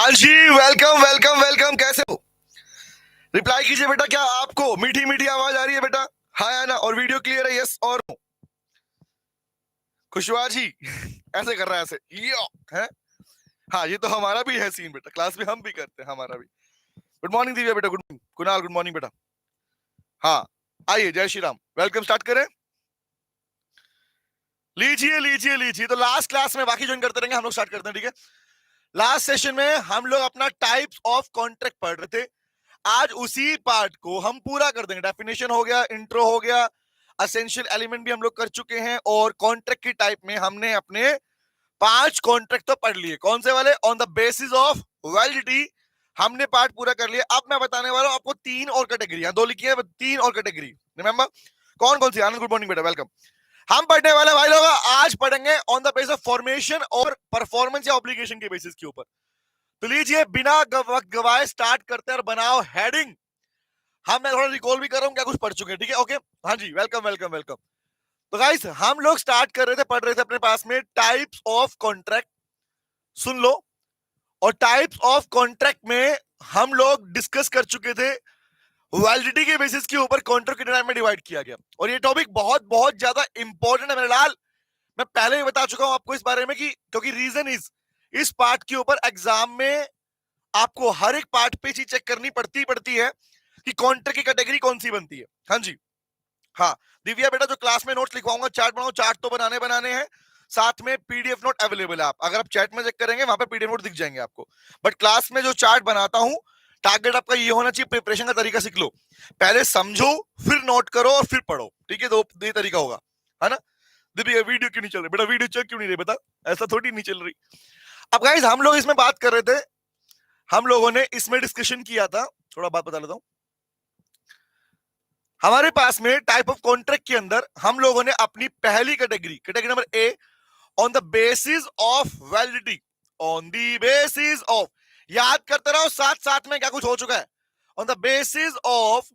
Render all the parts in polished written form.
हाँ जी, welcome welcome welcome. कैसे हो? रिप्लाई कीजिए बेटा। क्या आपको मीठी मीठी आवाज आ रही है बेटा? हाँ या ना? और वीडियो क्लियर है? यस और नो? खुशवा जी ऐसे कर रहा है, ऐसे यो है। हाँ, ये तो हमारा भी है सीन बेटा, क्लास में हम भी करते हैं, हमारा भी। गुड मॉर्निंग दिव्या बेटा, गुड कुणाल, गुड मॉर्निंग बेटा। हाँ, आइए, जय श्री राम। वेलकम, स्टार्ट करें। लीजिए लीजिए लीजिए। तो लास्ट क्लास में बाकी ज्वाइन करते रहेंगे, हम लोग स्टार्ट करते हैं, ठीक है। लास्ट सेशन में हम लोग अपना टाइप्स ऑफ कॉन्ट्रैक्ट पढ़ रहे थे। आज उसी पार्ट को हम पूरा कर देंगे। डेफिनेशन हो गया, इंट्रो हो गया, असेंशियल एलिमेंट भी हम लोग कर चुके हैं, और कॉन्ट्रैक्ट की टाइप में हमने अपने 5 कॉन्ट्रैक्ट तो पढ़ लिए। कौन से वाले? On the basis of validity हमने पार्ट पूरा कर लिया। अब मैं बताने वाला हूं आपको 3 और कैटेगरी, 2 लिखी है, 3 और कैटेगरी। रिमेंबर कौन कौन सी? आनंद, गुड मॉर्निंग बेटा, वेलकम। हम पढ़ने वाले भाई लोग आज पढ़ेंगे on the basis of formation और परफॉर्मेंस या ऑब्लिगेशन के बेसिस के ऊपर। तो लीजिए, बिना वक्त गवाए स्टार्ट करते हैं और बनाओ हेडिंग। हाँ, मैं थोड़ा रिकॉल भी कर रहा हूँ क्या कुछ पढ़ चुके हैं, ठीक है, ओके। हाँ जी, वेलकम वेलकम वेलकम। तो गाइस, हम लोग स्टार्ट कर रहे थे, पढ़ रहे थे अपने पास में टाइप्स ऑफ कॉन्ट्रैक्ट। सुन लो। और टाइप्स ऑफ कॉन्ट्रैक्ट में हम लोग डिस्कस कर चुके थे वैलिडिटी के बेसिस के ऊपर कॉन्ट्रैक्ट कितने टाइप में डिवाइड किया गया। और ये टॉपिक बहुत बहुत ज्यादा इंपॉर्टेंट है मेरे लाल। मैं पहले ही बता चुका हूं आपको इस बारे में कि क्योंकि रीजन इस पार्ट के ऊपर एग्जाम में आपको हर एक पार्ट पे चीज चेक करनी पड़ती है कि कॉन्ट्रैक्ट की कैटेगरी कौन सी बनती है। हाँ जी। हाँ, दिव्या बेटा, जो क्लास में नोट्स लिखवाऊंगा, चार्ट बनाओ, चार्ट तो बनाने हैं, साथ में पीडीएफ नोट अवेलेबल है। आप अगर आप चैट में चेक करेंगे, वहां पे पीडीएफ नोट दिख जाएंगे आपको। बट क्लास में जो चार्ट बनाता हूं, टारगेट आपका ये होना चाहिए, प्रिपरेशन का तरीका सीख लो। पहले समझो, फिर नोट करो और फिर पढ़ो, ठीक है। दो तरीका होगा, है ना। दिव्या, वीडियो क्यों नहीं चल रही बेटा? वीडियो चेक क्यों नहीं रही? बता, ऐसा थोड़ी नहीं चल रही। अब गाइस, हम लोग इसमें बात कर रहे थे, हम लोगों ने इसमें डिस्कशन किया था। थोड़ा बात बता लेता हूं। हमारे पास में टाइप ऑफ कॉन्ट्रैक्ट के अंदर हम लोगों ने अपनी पहली category number A, on the basis of validity. On the basis of, याद करते रहो साथ साथ में क्या कुछ हो चुका है। On the basis of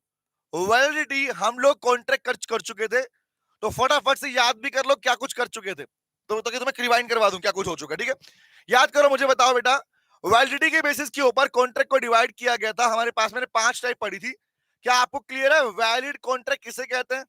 validity हम लोग कॉन्ट्रैक्ट कर चुके थे। तो फटाफट से याद भी कर लो क्या कुछ कर चुके थे, तो तुम्हें रिवाइंड करवा दूं क्या कुछ हो चुका है, ठीक है। याद करो, मुझे बताओ बेटा। वैलिडिटी के बेसिस के ऊपर कॉन्ट्रैक्ट को डिवाइड किया गया था। हमारे पास मैंने 5 टाइप पढ़ी थी। क्या आपको क्लियर है वैलिड कॉन्ट्रैक्ट किसे कहते हैं?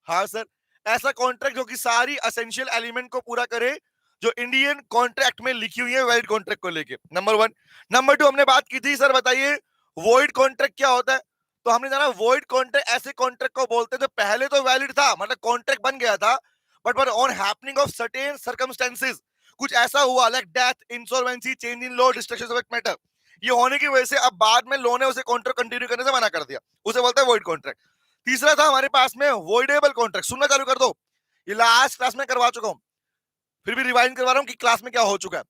हाँ सर, ऐसा कॉन्ट्रैक्ट जो कि सारी एसेंशियल एलिमेंट को पूरा करे, जो इंडियन कॉन्ट्रैक्ट में लिखी हुई है वैलिड कॉन्ट्रैक्ट को लेके। नंबर 1। नंबर 2 हमने बात की थी, सर बताइए वॉइड कॉन्ट्रैक्ट क्या होता है। तो हमने जाना वॉइड कॉन्ट्रैक्ट ऐसे कॉन्ट्रैक्ट को बोलते हैं जो पहले तो वैलिड था, मतलब कॉन्ट्रैक्ट बन गया था, but on happening of certain circumstances, कुछ ऐसा हुआ like death, insolvency, change in law, destruction of matter, ये होने की वजह से अब बाद में लॉ ने उसे कॉन्ट्रैक्ट कंटिन्यू करने से मना कर दिया, उसे बोलते हैं वॉइड कॉन्ट्रैक्ट। तीसरा था हमारे पास में वॉइडेबल कॉन्ट्रैक्ट। सुनना चालू कर दो, ये लास्ट क्लास में करवा चुका हूं, फिर भी रिवाइंड करवा रहा हूं कि क्लास में क्या हो चुका है।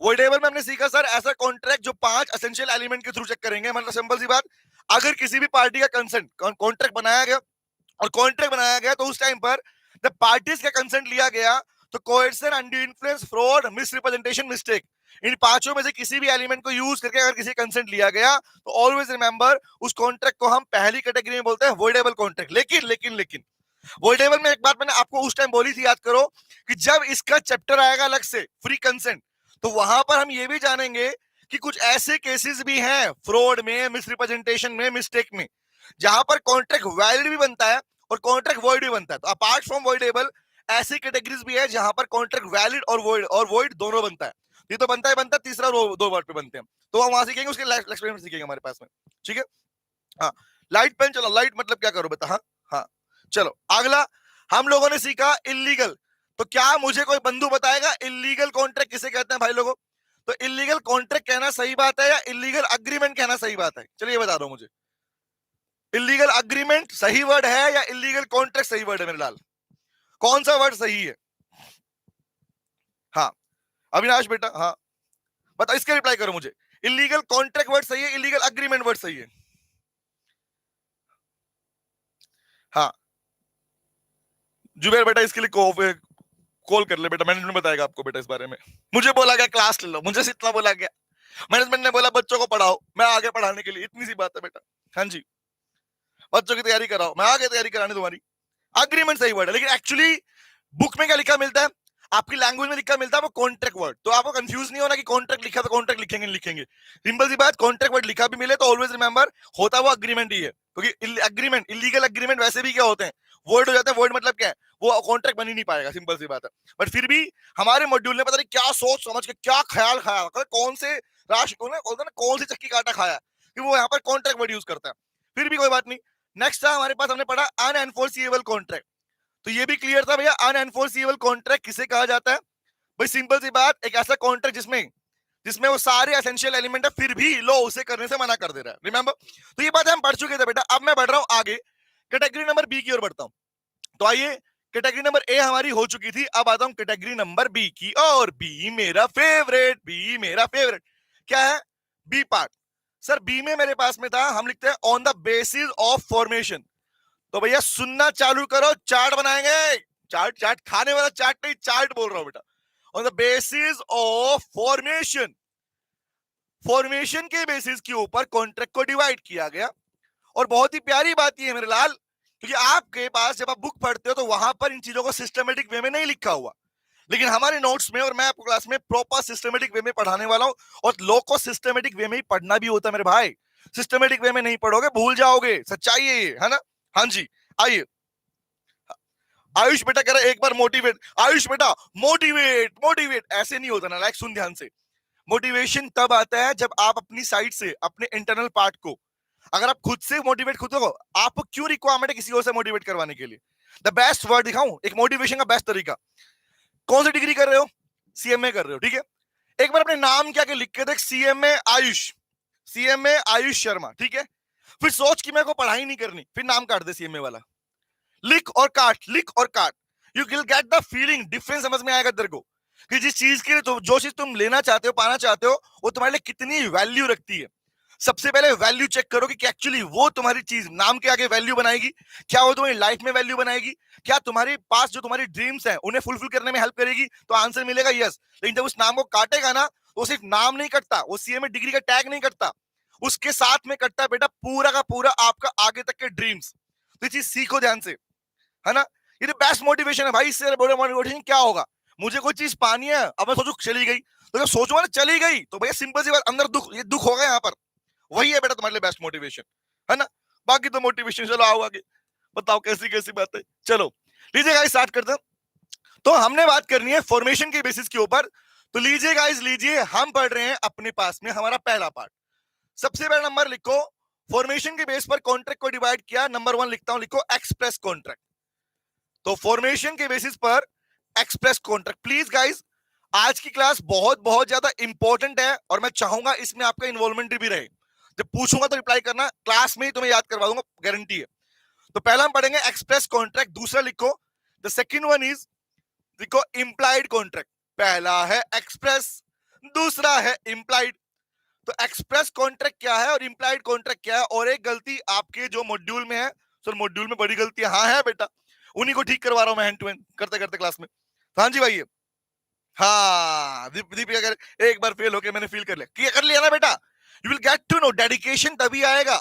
वॉइडेबल में हमने सीखा सर ऐसा कॉन्ट्रैक्ट जो 5 एसेंशियल एलिमेंट के थ्रू चेक करेंगे। मतलब सिंपल सी बात, अगर किसी भी पार्टी का कंसेंट, कॉन्ट्रैक्ट बनाया गया और कॉन्ट्रैक्ट बनाया गया, तो उस टाइम पर जब पार्टीज का कंसेंट लिया गया, तो coercion, undue influence, fraud, misrepresentation, mistake, इन पांचों में से किसी भी एलिमेंट को यूज करके अगर किसी कंसेंट लिया गया, तो ऑलवेज रिमेंबर उस कॉन्ट्रैक्ट को हम पहली कैटेगरी में बोलते हैं वॉइडेबल कॉन्ट्रैक्ट। लेकिन लेकिन लेकिन वॉइडेबल में एक बात मैंने आपको उस टाइम बोली थी, याद करो, कि जब इसका चैप्टर आएगा अलग से फ्री कंसेंट, तो वहां पर हम ये भी जानेंगे कि कुछ ऐसे केसेस भी हैं फ्रॉड में, मिसरिप्रेजेंटेशन में, मिस्टेक में, जहां पर कॉन्ट्रैक्ट वैलिड भी बनता है और कॉन्ट्रैक्ट वॉइड भी बनता है। तो अपार्ट फ्रॉम वॉइडेबल ऐसी कैटेगरीज भी है जहां पर कॉन्ट्रैक्ट वैलिड और वॉइड दोनों बनता है। ये तो बनता है, तीसरा दो वर्ड पे बनते हैं, तो हम वहां सीखेंगे, उसके एक्सपेरिमेंट सीखेंगे हमारे पास में, ठीक है। हाँ, लाइट पेन चलो, लाइट मतलब क्या करो बता। हाँ हाँ, चलो अगला हम लोगों ने सीखा इलीगल। तो क्या मुझे कोई बंधु बताएगा इलीगल कॉन्ट्रैक्ट किसे कहते हैं भाई लोगों? तो इलीगल कॉन्ट्रैक्ट कहना सही बात है या इलीगल अग्रीमेंट कहना सही बात है? चलिए बता दो मुझे, इलीगल अग्रीमेंट सही वर्ड है या इलीगल कॉन्ट्रैक्ट सही वर्ड है? मेरे लाल, कौन सा वर्ड सही है? हाँ, अविनाश बेटा, हाँ बताओ, इसके रिप्लाई करो मुझे। इलीगल कॉन्ट्रैक्ट वर्ड सही है, इलीगल अग्रीमेंट वर्ड सही है? हाँ, जुबेर बेटा इसके लिए कॉल कर ले बेटा, मैनेजमेंट बताएगा आपको बेटा इस बारे में। मुझे बोला गया क्लास ले लो, मुझे से इतना बोला गया, मैनेजमेंट ने बोला बच्चों को पढ़ाओ, मैं आगे पढ़ाने के लिए, इतनी सी बात है बेटा। हाँ जी, बच्चों की तैयारी कराओ, मैं आगे तैयारी कराने तुम्हारी। अग्रीमेंट सही वर्ड है, लेकिन एक्चुअली बुक में क्या लिखा मिलता है? आपकी लैंग्वेज में लिखा मिलता है वो कॉन्ट्रैक्ट वर्ड, तो आपको कंफ्यूज नहीं होना कि कॉन्ट्रैक्ट लिखा तो कॉन्ट्रैक्ट लिखेंगे लिखेंगे। सिंपल सी बात, कॉन्ट्रैक्ट वर्ड लिखा भी मिले तो ऑलवेज रिमेंबर होता वो अग्रीमेंट ही है, क्योंकि अग्रीमेंट, इलीगल अग्रीमेंट वैसे भी क्या होते हैं, वर्ड हो जाते हैं। वर्ड मतलब क्या है, वो कॉन्ट्रैक्ट बन ही नहीं पाएगा, सिंपल सी बात है। बट फिर भी हमारे मॉड्यूल ने पता नहीं क्या सोच समझ के क्या ख्याल खाया, कौन से राशि को ना कौन सी चक्की काटा खाया कि वो यहाँ पर कॉन्ट्रैक्ट वर्ड यूज करता है। फिर भी कोई बात नहीं। नेक्स्ट था हमारे पास, हमने पढ़ा अनएनफोर्सिएबल कॉन्ट्रैक्ट। तो ये भी क्लियर था भैया, अनएनफोर्सिएबल कॉन्ट्रैक्ट किसे कहा जाता है भाई? सिंपल सी बात, एक ऐसा कॉन्ट्रैक्ट जिसमें जिसमें वो सारे एसेंशियल एलिमेंट है फिर भी लो उसे करने से मना कर दे रहा है। रिमेंबर, तो ये बात हम पढ़ चुके थे बेटा। अब मैं बढ़ रहा हूं आगे, कैटेगरी नंबर बी की ओर बढ़ता हूं। तो आइए, कैटेगरी नंबर ए हमारी हो चुकी थी, अब आता हूं कैटेगरी नंबर बी की। और बी मेरा फेवरेट, बी मेरा फेवरेट क्या है? B part. सर बी में मेरे पास में था, हम लिखते हैं on the basis of formation. तो भैया सुनना चालू करो, चार्ट बनाएंगे। चार्ट, चार्ट खाने वाला चार्ट नहीं, चार्ट बोल रहा हूं बेटा। On the basis of formation, formation के बेसिस के ऊपर कॉन्ट्रैक्ट को डिवाइड किया गया। और बहुत ही प्यारी बात यह है मेरे लाल, क्योंकि आपके पास जब आप बुक पढ़ते हो तो वहां पर इन चीजों को सिस्टमेटिक वे में नहीं लिखा हुआ, लेकिन हमारे नोट्स में और मैं आपको क्लास में प्रॉपर सिस्टमेटिक वे में पढ़ाने वाला हूं। और लॉ को सिस्टमेटिक वे में ही पढ़ना भी होता है मेरे भाई। सिस्टमेटिक वे में नहीं पढ़ोगे भूल जाओगे, सच्चाई है ना? हाँ जी। आइए, आयुष बेटा कह रहा है एक बार मोटिवेट। आयुष बेटा मोटिवेट मोटिवेट ऐसे नहीं होता ना, लाइक सुन ध्यान से। मोटिवेशन तब आता है जब आप अपनी साइड से अपने इंटरनल पार्ट को, अगर आप खुद से मोटिवेट खुद को, आपको क्यों रिक्वायरमेंट है किसी और से मोटिवेट करवाने के लिए? द बेस्ट वर्ड दिखाऊं एक मोटिवेशन का बेस्ट तरीका, कौन सी डिग्री कर रहे हो? सीएमए कर रहे हो, ठीक है। एक बार अपने नाम क्या के लिख के देख, सीएमए आयुष, सीएमए आयुष शर्मा, ठीक है। फिर सोच कि मेरे को पढ़ाई नहीं करनी, फिर नाम काट दे सीएमए वाला, लिख और काट, लिख और काट। You will get the feeling, difference समझ में आएगा तेरे को कि जिस चीज के लिए जो चीज तुम लेना चाहते हो, पाना चाहते हो, वो तुम्हारे लिए कितनी वैल्यू रखती है। सबसे पहले वैल्यू चेक करो कि एक्चुअली वो तुम्हारी चीज नाम के आगे वैल्यू बनाएगी, क्या वो तुम्हारी लाइफ में वैल्यू बनाएगी, क्या तुम्हारे पास जो तुम्हारी ड्रीम्स हैं उन्हें फुलफिल करने में हेल्प करेगी? तो आंसर मिलेगा यस। लेकिन जब उस नाम को काटेगा ना, वो सिर्फ नाम नहीं कटता, वो सीएमए डिग्री का टैग नहीं कटता, उसके साथ में कटता है बेटा पूरा का पूरा आपका आगे तक के ड्रीम्स। तो ये चीज सीखो ध्यान से, है ना? ये तो बेस्ट मोटिवेशन है भाई। इससे बड़े मोटिवेशन क्या होगा? मुझे कोई चीज पानी है, अब मैं सोचू चली गई, तो जब सोचूंगा ना चली गई, तो भैया सिंपल सी बात, अंदर दुख, ये दुख होगा यहाँ पर, वही है बेटा तुम्हारे लिए बेस्ट मोटिवेशन, है ना? बाकी तो मोटिवेशन, चलो आओ आगे, बताओ कैसी कैसी बात है। चलो लीजिए गाइस स्टार्ट करते हैं। तो हमने बात करनी है फॉर्मेशन के बेसिस के ऊपर। तो लीजिए गाइस, लीजिए, हम पढ़ रहे हैं अपने पास में हमारा पहला पार्ट। सबसे पहला नंबर लिखो, फॉर्मेशन के बेस पर कॉन्ट्रैक्ट को डिवाइड किया। नंबर 1 लिखता हूं, लिखो एक्सप्रेस कॉन्ट्रैक्ट। तो फॉर्मेशन के बेसिस पर एक्सप्रेस कॉन्ट्रैक्ट। प्लीज गाइस, आज की क्लास बहुत बहुत ज्यादा इंपॉर्टेंट है और मैं चाहूंगा इसमें आपका इन्वॉल्वमेंट भी रहे। जब पूछूंगा तो रिप्लाई करना, क्लास में ही तुम्हें याद करवा दूंगा, गारंटी है। तो पहला हम पढ़ेंगे एक्सप्रेस कॉन्ट्रैक्ट। दूसरा लिखो, द सेकंड वन इज, लिखो इंप्लाइड कॉन्ट्रैक्ट। पहला है एक्सप्रेस, दूसरा है इंप्लाइड। तो एक्सप्रेस कॉन्ट्रैक्ट क्या है और इंप्लाइड कॉन्ट्रैक्ट क्या है? और एक गलती आपके जो मॉड्यूल में है, सर मॉड्यूल में बड़ी गलती हाँ है बेटा, उन्हीं को ठीक करवा रहा हूं मैं हैंड टू हैंड करते करते क्लास में। हाँ जी भाई, हाँ दीपिका कर, एक बार फेल होके मैंने फील कर लिया, कर लिया ना बेटा। You will get to know, dedication तभी आएगा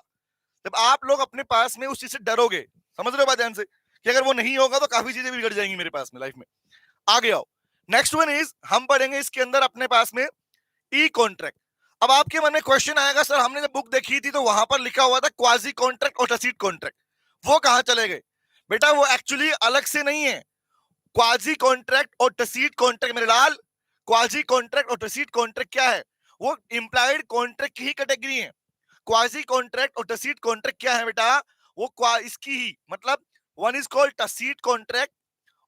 जब आप लोग अपने पास में उस चीज से डरोगे। समझ रहे हो बात ध्यान से, कि अगर वो नहीं होगा तो काफी चीजें बिगड़ जाएंगी मेरे पास में लाइफ में। आगे आओ, नेक्स्ट वन इज, हम पढ़ेंगे इसके अंदर अपने पास में ई कॉन्ट्रैक्ट। अब आपके मन में क्वेश्चन आएगा, सर हमने जब बुक देखी थी तो वहां पर लिखा हुआ था क्वाजी कॉन्ट्रैक्ट और टैसिट कॉन्ट्रैक्ट, वो कहां चले गए? बेटा वो एक्चुअली अलग से नहीं है। क्वाजी कॉन्ट्रैक्ट और टैसिट कॉन्ट्रैक्ट मेरे लाल, क्वाजी कॉन्ट्रैक्ट और टैसिट कॉन्ट्रैक्ट क्या है? वो इंप्लाइड कॉन्ट्रैक्ट की ही कैटेगरी है। क्वाजी कॉन्ट्रैक्ट और टैसिट कॉन्ट्रैक्ट क्या है बेटा? वो इसकी ही, मतलब one is called tacit contract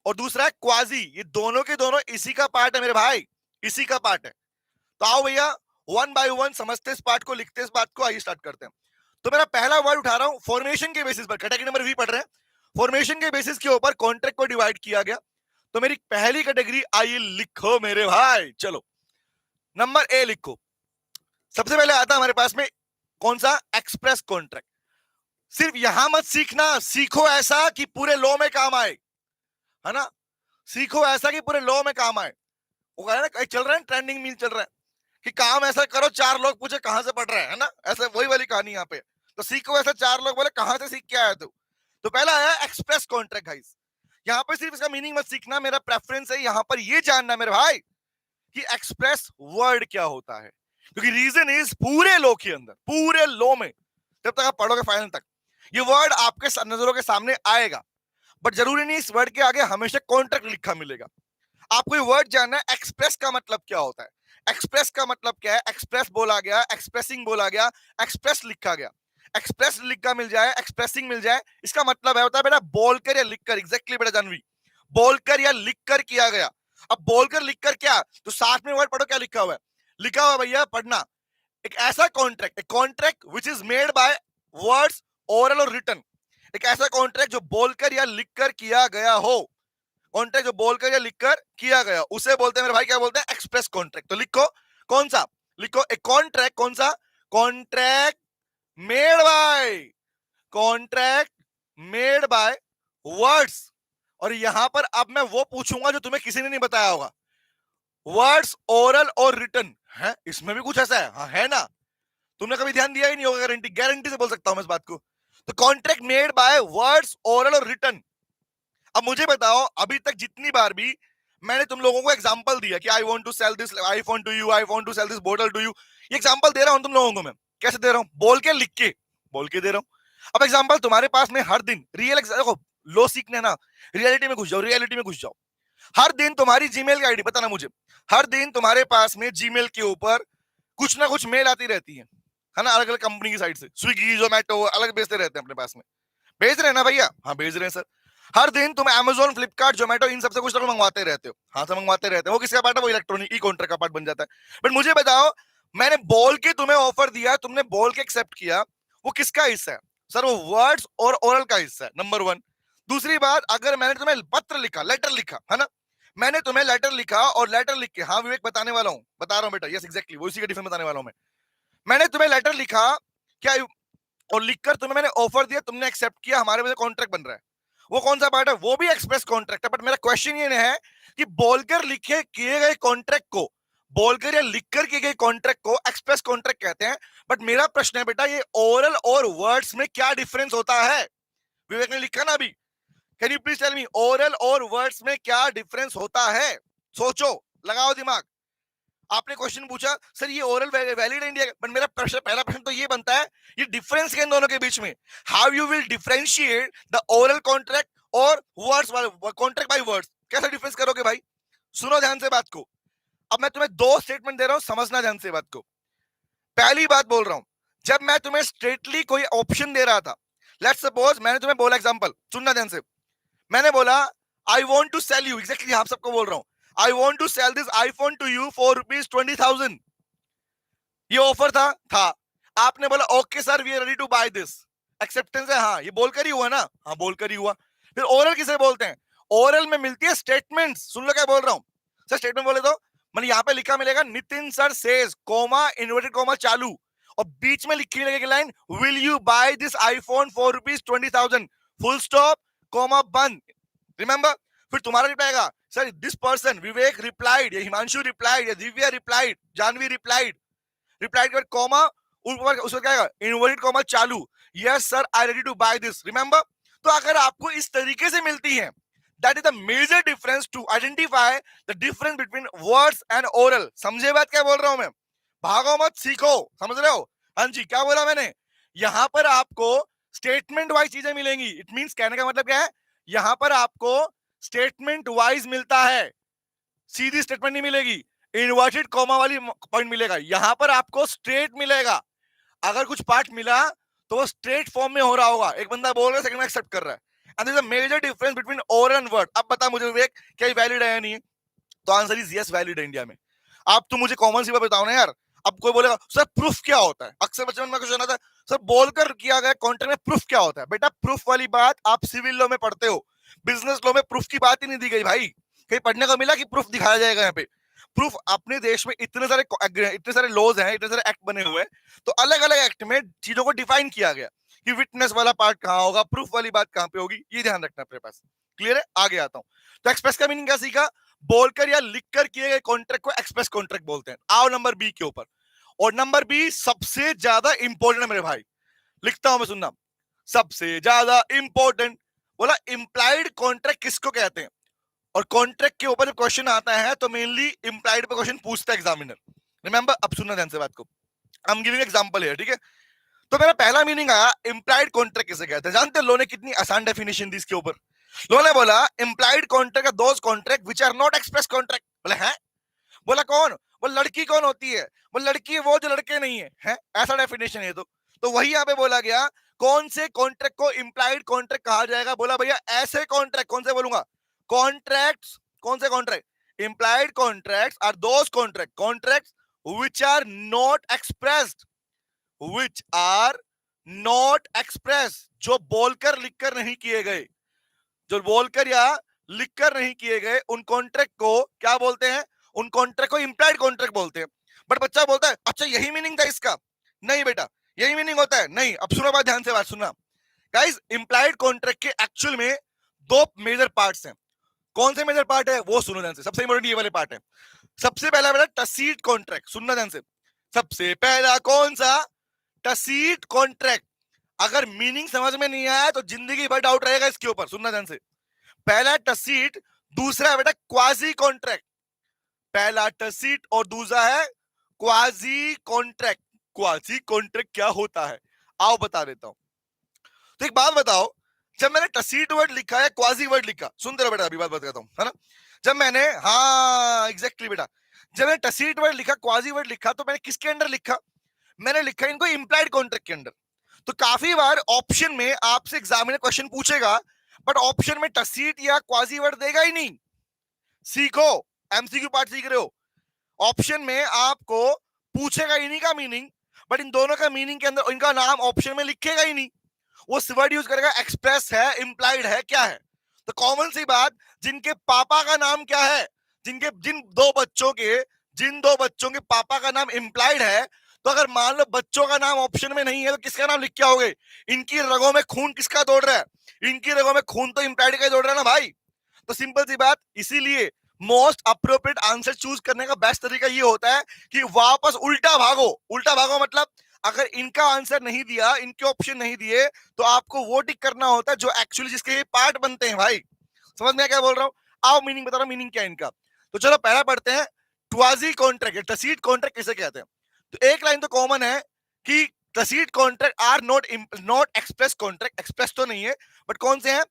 और दूसरा है क्वाजी। ये दोनों के दोनों इसी का पार्ट है मेरे भाई, इसी का पार्ट है। तो आओ भैया वन बाय वन समझते इस पार्ट को, लिखते इस बात को। आइए स्टार्ट करते हैं। तो मेरा पहला वर्ड उठा रहा हूं, फॉर्मेशन के बेसिस पर, कैटेगरी नंबर वी पढ़ रहे हैं। फॉर्मेशन के बेसिस के ऊपर कॉन्ट्रैक्ट को डिवाइड किया गया। तो मेरी पहली कैटेगरी, आइए लिखो मेरे भाई, चलो नंबर ए लिखो। सबसे पहले आता हमारे पास में कौन सा? Express contract. सिर्फ यहां मत सीखना, सीखो ऐसा कि पूरे लॉ में काम आए, है ना? सीखो ऐसा कि पूरे लॉ में काम आए। वो कह रहा है ना, चल रहा है ट्रेंडिंग मीम चल रहा है कि काम ऐसा करो चार लोग पूछे कहां से पढ़ रहे हैं, ना? ऐसे वही वाली कहानी यहाँ पे। तो सीखो ऐसा, चार लोग बोले कहां से सीख के आया तू। तो पहला है एक्सप्रेस कॉन्ट्रैक्ट गाइस। यहां पर सिर्फ इसका मीनिंग मत सीखना, मेरा प्रेफरेंस है यहां पर ये जानना मेरे भाई कि एक्सप्रेस वर्ड क्या होता है, क्योंकि रीजन इज पूरे लो के अंदर, पूरे लो में जब तक आप पढ़ोगे फाइनल तक ये वर्ड आपके नजरों के सामने आएगा, बट जरूरी नहीं इस वर्ड के आगे हमेशा कॉन्ट्रैक्ट लिखा मिलेगा। आपको ये वर्ड जानना है एक्सप्रेस का मतलब क्या होता है। एक्सप्रेस का मतलब क्या है? एक्सप्रेस बोला गया, एक्सप्रेसिंग बोला गया, एक्सप्रेस लिखा गया। एक्सप्रेस लिखा मिल जाए, एक्सप्रेसिंग मिल जाए, इसका मतलब है होता है बेटा बोलकर या लिखकर। एग्जैक्टली बेटा जानवी, बोलकर या लिखकर किया गया। अब बोलकर लिखकर क्या, तो साथ में वर्ड पढ़ो क्या लिखा हुआ है। लिखा हुआ भैया पढ़ना, एक ऐसा कॉन्ट्रैक्ट, एक contract which is made by words oral और रिटन। एक ऐसा कॉन्ट्रैक्ट जो बोलकर या लिखकर किया गया हो। कॉन्ट्रैक्ट जो बोलकर या लिखकर किया गया उसे बोलते हैं मेरे भाई, क्या बोलते हैं? Express contract. तो लिखो कौन सा, लिखो एक कॉन्ट्रैक्ट, कौन सा? Contract made by, contract made by words. और यहां पर अब मैं वो पूछूंगा जो तुम्हें किसी ने नहीं बताया होगा, वर्ड्स ओरल और रिटन है, इसमें भी कुछ ऐसा है? हाँ है ना, तुमने कभी ध्यान दिया ही नहीं होगा, गारंटी गारंटी से बोल सकता हूं मैं इस बात को। तो contract made by words oral और रिटन। अब मुझे बताओ, अभी तक जितनी बार भी मैंने तुम लोगों को एग्जांपल दिया कि I want to sell this iPhone to you, I want to sell this बोतल टू यू, ये एग्जांपल दे रहा हूं तुम लोगों को मैं। कैसे दे रहा हूं? बोल के, लिख के, बोल के दे रहा हूं। अब एग्जांपल तुम्हारे पास में हर दिन रियल, देखो लो सीखने ना, रियलिटी में घुस जाओ, रियलिटी में घुस जाओ। हर दिन तुम्हारी जीमेल की आईडी बताना मुझे, हर दिन तुम्हारे पास में जीमेल के ऊपर कुछ ना कुछ मेल आती रहती है ना, अलग अलग कंपनी की साइड से, स्विगी जोमेटो अलग भेजते रहते हैं अपने पास में। भेज रहे हैं ना भैया? हाँ भेज रहे हैं सर। हर दिन तुम अमेजोन, फ्लिपकार्ट, जोमेटो इन सबसे कुछ ना कुछ मंगवाते रहते हो। हाँ से मंगवाते रहते हो। वो किसका पार्ट है? वो इलेक्ट्रॉनिक ई कॉन्ट्रैक्ट का पार्ट बन जाता है। बट मुझे बताओ, मैंने बोल के तुम्हें ऑफर दिया, तुमने बोल के एक्सेप्ट किया, वो किसका हिस्सा है? सर वो वर्ड्स और ओरल का हिस्सा है, नंबर वन। दूसरी बात, अगर मैंने तुम्हें पत्र लिखा, लेटर लिखा है ना, मैंने तुम्हें लेटर लिखा और लेटर लिख के, हाँ विवेक बताने वाला हूँ, बता रहा हूँ बेटा, यस एग्जैक्टली वो इसी का डिफरेंस बताने वाला हूँ मैं। मैंने तुम्हें लेटर लिखा क्या, और लिखकर तुम्हें मैंने ऑफर दिया, तुमने एक्सेप्ट किया, हमारे वजह कॉन्ट्रैक्ट बन रहा है। वो कौन सा पार्ट है? वो भी एक्सप्रेस कॉन्ट्रैक्ट है। बट मेरा क्वेश्चन ये है कि बोलकर लिखे किए गए कॉन्ट्रैक्ट को, बोलकर या लिखकर किए गए कॉन्ट्रैक्ट को एक्सप्रेस कॉन्ट्रैक्ट कहते हैं। बट मेरा प्रश्न है बेटा, ये ओरल और वर्ड्स में क्या डिफरेंस होता है? विवेक ने लिखा ना अभी, can you please tell me, oral और वर्ड्स में क्या डिफरेंस होता है? सोचो, लगाओ दिमाग। आपने क्वेश्चन पूछा सर ये ओरल वैलिड इंडिया, बट मेरा प्रश्न, पहला प्रश्न तो ये बनता है, ये डिफरेंस क्या इन दोनों के बीच में? How you will differentiate the oral contract और वर्ड्स, कॉन्ट्रैक्ट बाय वर्ड्स, कैसे डिफरेंस करोगे भाई? सुनो ध्यान से बात को। अब मैं तुम्हें दो स्टेटमेंट दे रहा हूं, समझना ध्यान से बात को। पहली बात बोल रहा हूं, जब मैं तुम्हें स्ट्रेटली कोई ऑप्शन दे रहा था, लेट्स सपोज मैंने तुम्हें बोला, एग्जांपल सुनना ध्यान से, मैंने बोला I want to sell you, exactly आप सबको बोल रहा हूं, I want to sell this iPhone to you for ₹20,000। ये ऑफर था। आपने बोला okay sir we are ready to buy this, acceptance है, हाँ ये बोलकर ही हुआ ना, हाँ बोलकर ही हुआ। फिर ओरल किसे बोलते हैं? ओरल में मिलती है स्टेटमेंट। सुन लो क्या बोल रहा हूं सर, स्टेटमेंट बोले तो मैंने यहाँ पे लिखा मिलेगा Nitin sir says comma inverted comma चालू, और बीच में लिखी मिलेगी line will you buy this iPhone for ₹20,000 full stop comma बंद। रिमेंबर? फिर तुम्हारा रिप्लाई आएगा sir this person Vivek replied, या हिमांशु रिप्लाइड, या Divya replied, Janvi replied, replied कर कॉमा ऊपर उसका क्या आएगा? इनवर्टेड कॉमा चालू, yes sir I ready to buy this. Remember? तो अगर आपको इस तरीके से मिलती है, that is the major difference to identify the difference between words and oral. समझे बात क्या बोल रहा हूं मैं? भागो मत, सीखो। समझ रहे हो? हाँ जी, क्या बोला मैंने? यहां पर आपको स्टेटमेंट वाइज चीजें मिलेंगी। इट मींस, कहने का मतलब क्या है, यहां पर आपको स्टेटमेंट वाइज मिलता है, सीधी स्टेटमेंट नहीं मिलेगी, इन्वर्टेड कॉमा वाली पॉइंट मिलेगा। यहां पर आपको स्ट्रेट मिलेगा। अगर कुछ पार्ट मिला तो वो स्ट्रेट फॉर्म में हो रहा होगा, एक बंदा बोल रहा है, सेकंड में एक्सेप्ट कर रहा है। And there is a major difference between oral and word. अब बता मुझे विवेक, क्या ये वैलिड है या नहीं है? तो आंसर इज यस, वैलिड है इंडिया में। आप तुम मुझे कॉमन सी बात बताओ ना यार। अब कोई बोलेगा सर प्रूफ क्या होता है? अक्सर बच्चों में क्वेश्चन आता है सर बोलकर किया गया कॉन्ट्रैक्ट में प्रूफ क्या होता है? बेटा प्रूफ वाली बात आप सिविल लॉ में पढ़ते हो, बिजनेस लॉ में प्रूफ की बात ही नहीं दी गई भाई। कहीं पढ़ने को मिला कि प्रूफ दिखाया जाएगा? यहाँ पे प्रूफ, अपने देश में इतने सारे लॉज हैं, इतने सारे एक्ट बने हुए हैं, तो अलग अलग एक्ट में चीजों को डिफाइन किया गया कि विटनेस वाला पार्ट कहाँ होगा, प्रूफ वाली बात कहाँ पे होगी, ये ध्यान रखना अपने पास। क्लियर है? आगे आता हूं। तो एक्सप्रेस का मीनिंग क्या सीखा? बोलकर या लिखकर किए गए कॉन्ट्रैक्ट को एक्सप्रेस कॉन्ट्रैक्ट बोलते हैं। आओ नंबर बी के ऊपर, और नंबर बी सबसे ज्यादा इंपॉर्टेंट है मेरे भाई, लिखता हूं मैं, सुनना, सबसे ज्यादा इंपॉर्टेंट। बोला इंप्लाइड कॉन्ट्रैक्ट किसको कहते हैं, और कॉन्ट्रैक्ट के ऊपर जब क्वेश्चन आता है तो मेनली इंप्लाइड पे क्वेश्चन पूछता है एग्जामिनर। रिमेंबर, अब सुनना ध्यान से बात को, आई एम गिविंग एग्जांपल है, ठीक है। तो मेरा पहला मीनिंग आया इंप्लाइड कॉन्ट्रैक्ट किसे कहते हैं। जानते हैं लो ने कितनी आसान डेफिनेशन दी इसके ऊपर। लो ने बोला implied contract are those contract which are not express contract. बोले हैं, बोला कौन, वो लड़की कौन होती है, वो लड़की है वो जो लड़के नहीं है, ऐसा डेफिनेशन है। तो वही यहाँ पे बोला गया कौन से कॉन्ट्रैक्ट को इंप्लाइड कॉन्ट्रैक्ट कहा जाएगा। बोला भैया ऐसे कॉन्ट्रैक्ट, कौन से बोलूंगा, कॉन्ट्रैक्ट्स, कौन से contract, implied contracts are those contracts which are not expressed, which are not express, जो बोलकर लिखकर नहीं किए गए, जो बोलकर या लिखकर नहीं किए गए, उन कॉन्ट्रैक्ट को क्या बोलते हैं, उन कॉन्ट्रैक्ट को इंप्लाइड कॉन्ट्रैक्ट बोलते हैं। बट बच्चा बोलता है अच्छा यही मीनिंग था इसका, नहीं बेटा यही मीनिंग होता है नहीं। अब सुनो बात, ध्यान से बात सुनना गाइस। इंप्लाइड कॉन्ट्रैक्ट के एक्चुअल में दो मेजर पार्ट्स हैं। कौन से मेजर पार्ट है वो सुनो ध्यान से, सबसे इंपॉर्टेंट ये वाले पार्ट है। सबसे पहला बेटा टसीट कॉन्ट्रैक्ट, सुनना ध्यान से। सबसे पहला कौन सा, टसीट कॉन्ट्रैक्ट। अगर मीनिंग समझ में नहीं आया तो जिंदगी भर डाउट रहेगा इसके ऊपर, सुनना ध्यान से। पहला टसीट, दूसरा बेटा क्वाजी कॉन्ट्रैक्ट। पहला टसीट और दूसरा है क्वाजी कॉन्ट्रैक्ट। क्वाजी कॉन्ट्रैक्ट क्या होता है आओ बता देता हूं। तो एक बात बताओ, जब मैंने टसीट वर्ड लिखा है क्वाजी वर्ड लिखा, सुनते रहो बेटा अभी बात बताता हूं, है ना। जब मैंने, हाँ एग्जैक्टली बेटा, जब मैंने टसीट वर्ड लिखा, क्वाजी वर्ड लिखा, तो मैंने किसके अंडर लिखा, मैंने लिखा इनको इंप्लाइड कॉन्ट्रैक्ट के अंडर। तो काफी बार ऑप्शन में आपसे एग्जामिनर क्वेश्चन पूछेगा बट ऑप्शन में टसीट या क्वाजी वर्ड देगा ही नहीं। सीखो, एमसीक्यू पार्ट सीख रहे हो, ऑप्शन में आपको पूछेगा ही नहीं का मीनिंग, बट इन दोनों का मीनिंग के अंदर इनका नाम ऑप्शन में लिखेगा ही नहीं। वो वर्ड यूज करेगा एक्सप्रेस है, इंप्लाइड है, क्या है। तो कॉमन सी बात, जिनके पापा का नाम क्या है, जिन दो बच्चों के पापा का नाम इंप्लाइड है, तो अगर मान लो बच्चों का नाम ऑप्शन में नहीं है तो किसका नाम लिख के आओगे। इनकी रगों में खून किसका दौड़ रहा है, इनकी रगों में खून तो इंप्लाइड का दौड़ रहा है ना भाई। तो सिंपल सी बात, इसीलिए मोस्ट अप्रोप्रिएट आंसर चूज करने का बेस्ट तरीका ये होता है कि वापस उल्टा भागो। उल्टा भागो मतलब अगर इनका आंसर नहीं दिया, इनके ऑप्शन नहीं दिए, तो आपको वो टिक करना होता है जो एक्चुअली जिसके ये पार्ट बनते हैं भाई। समझ में क्या बोल रहा हूँ, आओ मीनिंग बता रहा हूँ, मीनिंग क्या है इनका। तो चलो पहला पढ़ते हैं, क्वाजी कॉन्ट्रैक्ट, टसीट कॉन्ट्रैक्ट किसे कहते हैं। तो एक लाइन तो कॉमन है कि tacit contract are not express contract, express तो नहीं है, बट कौन से हैं,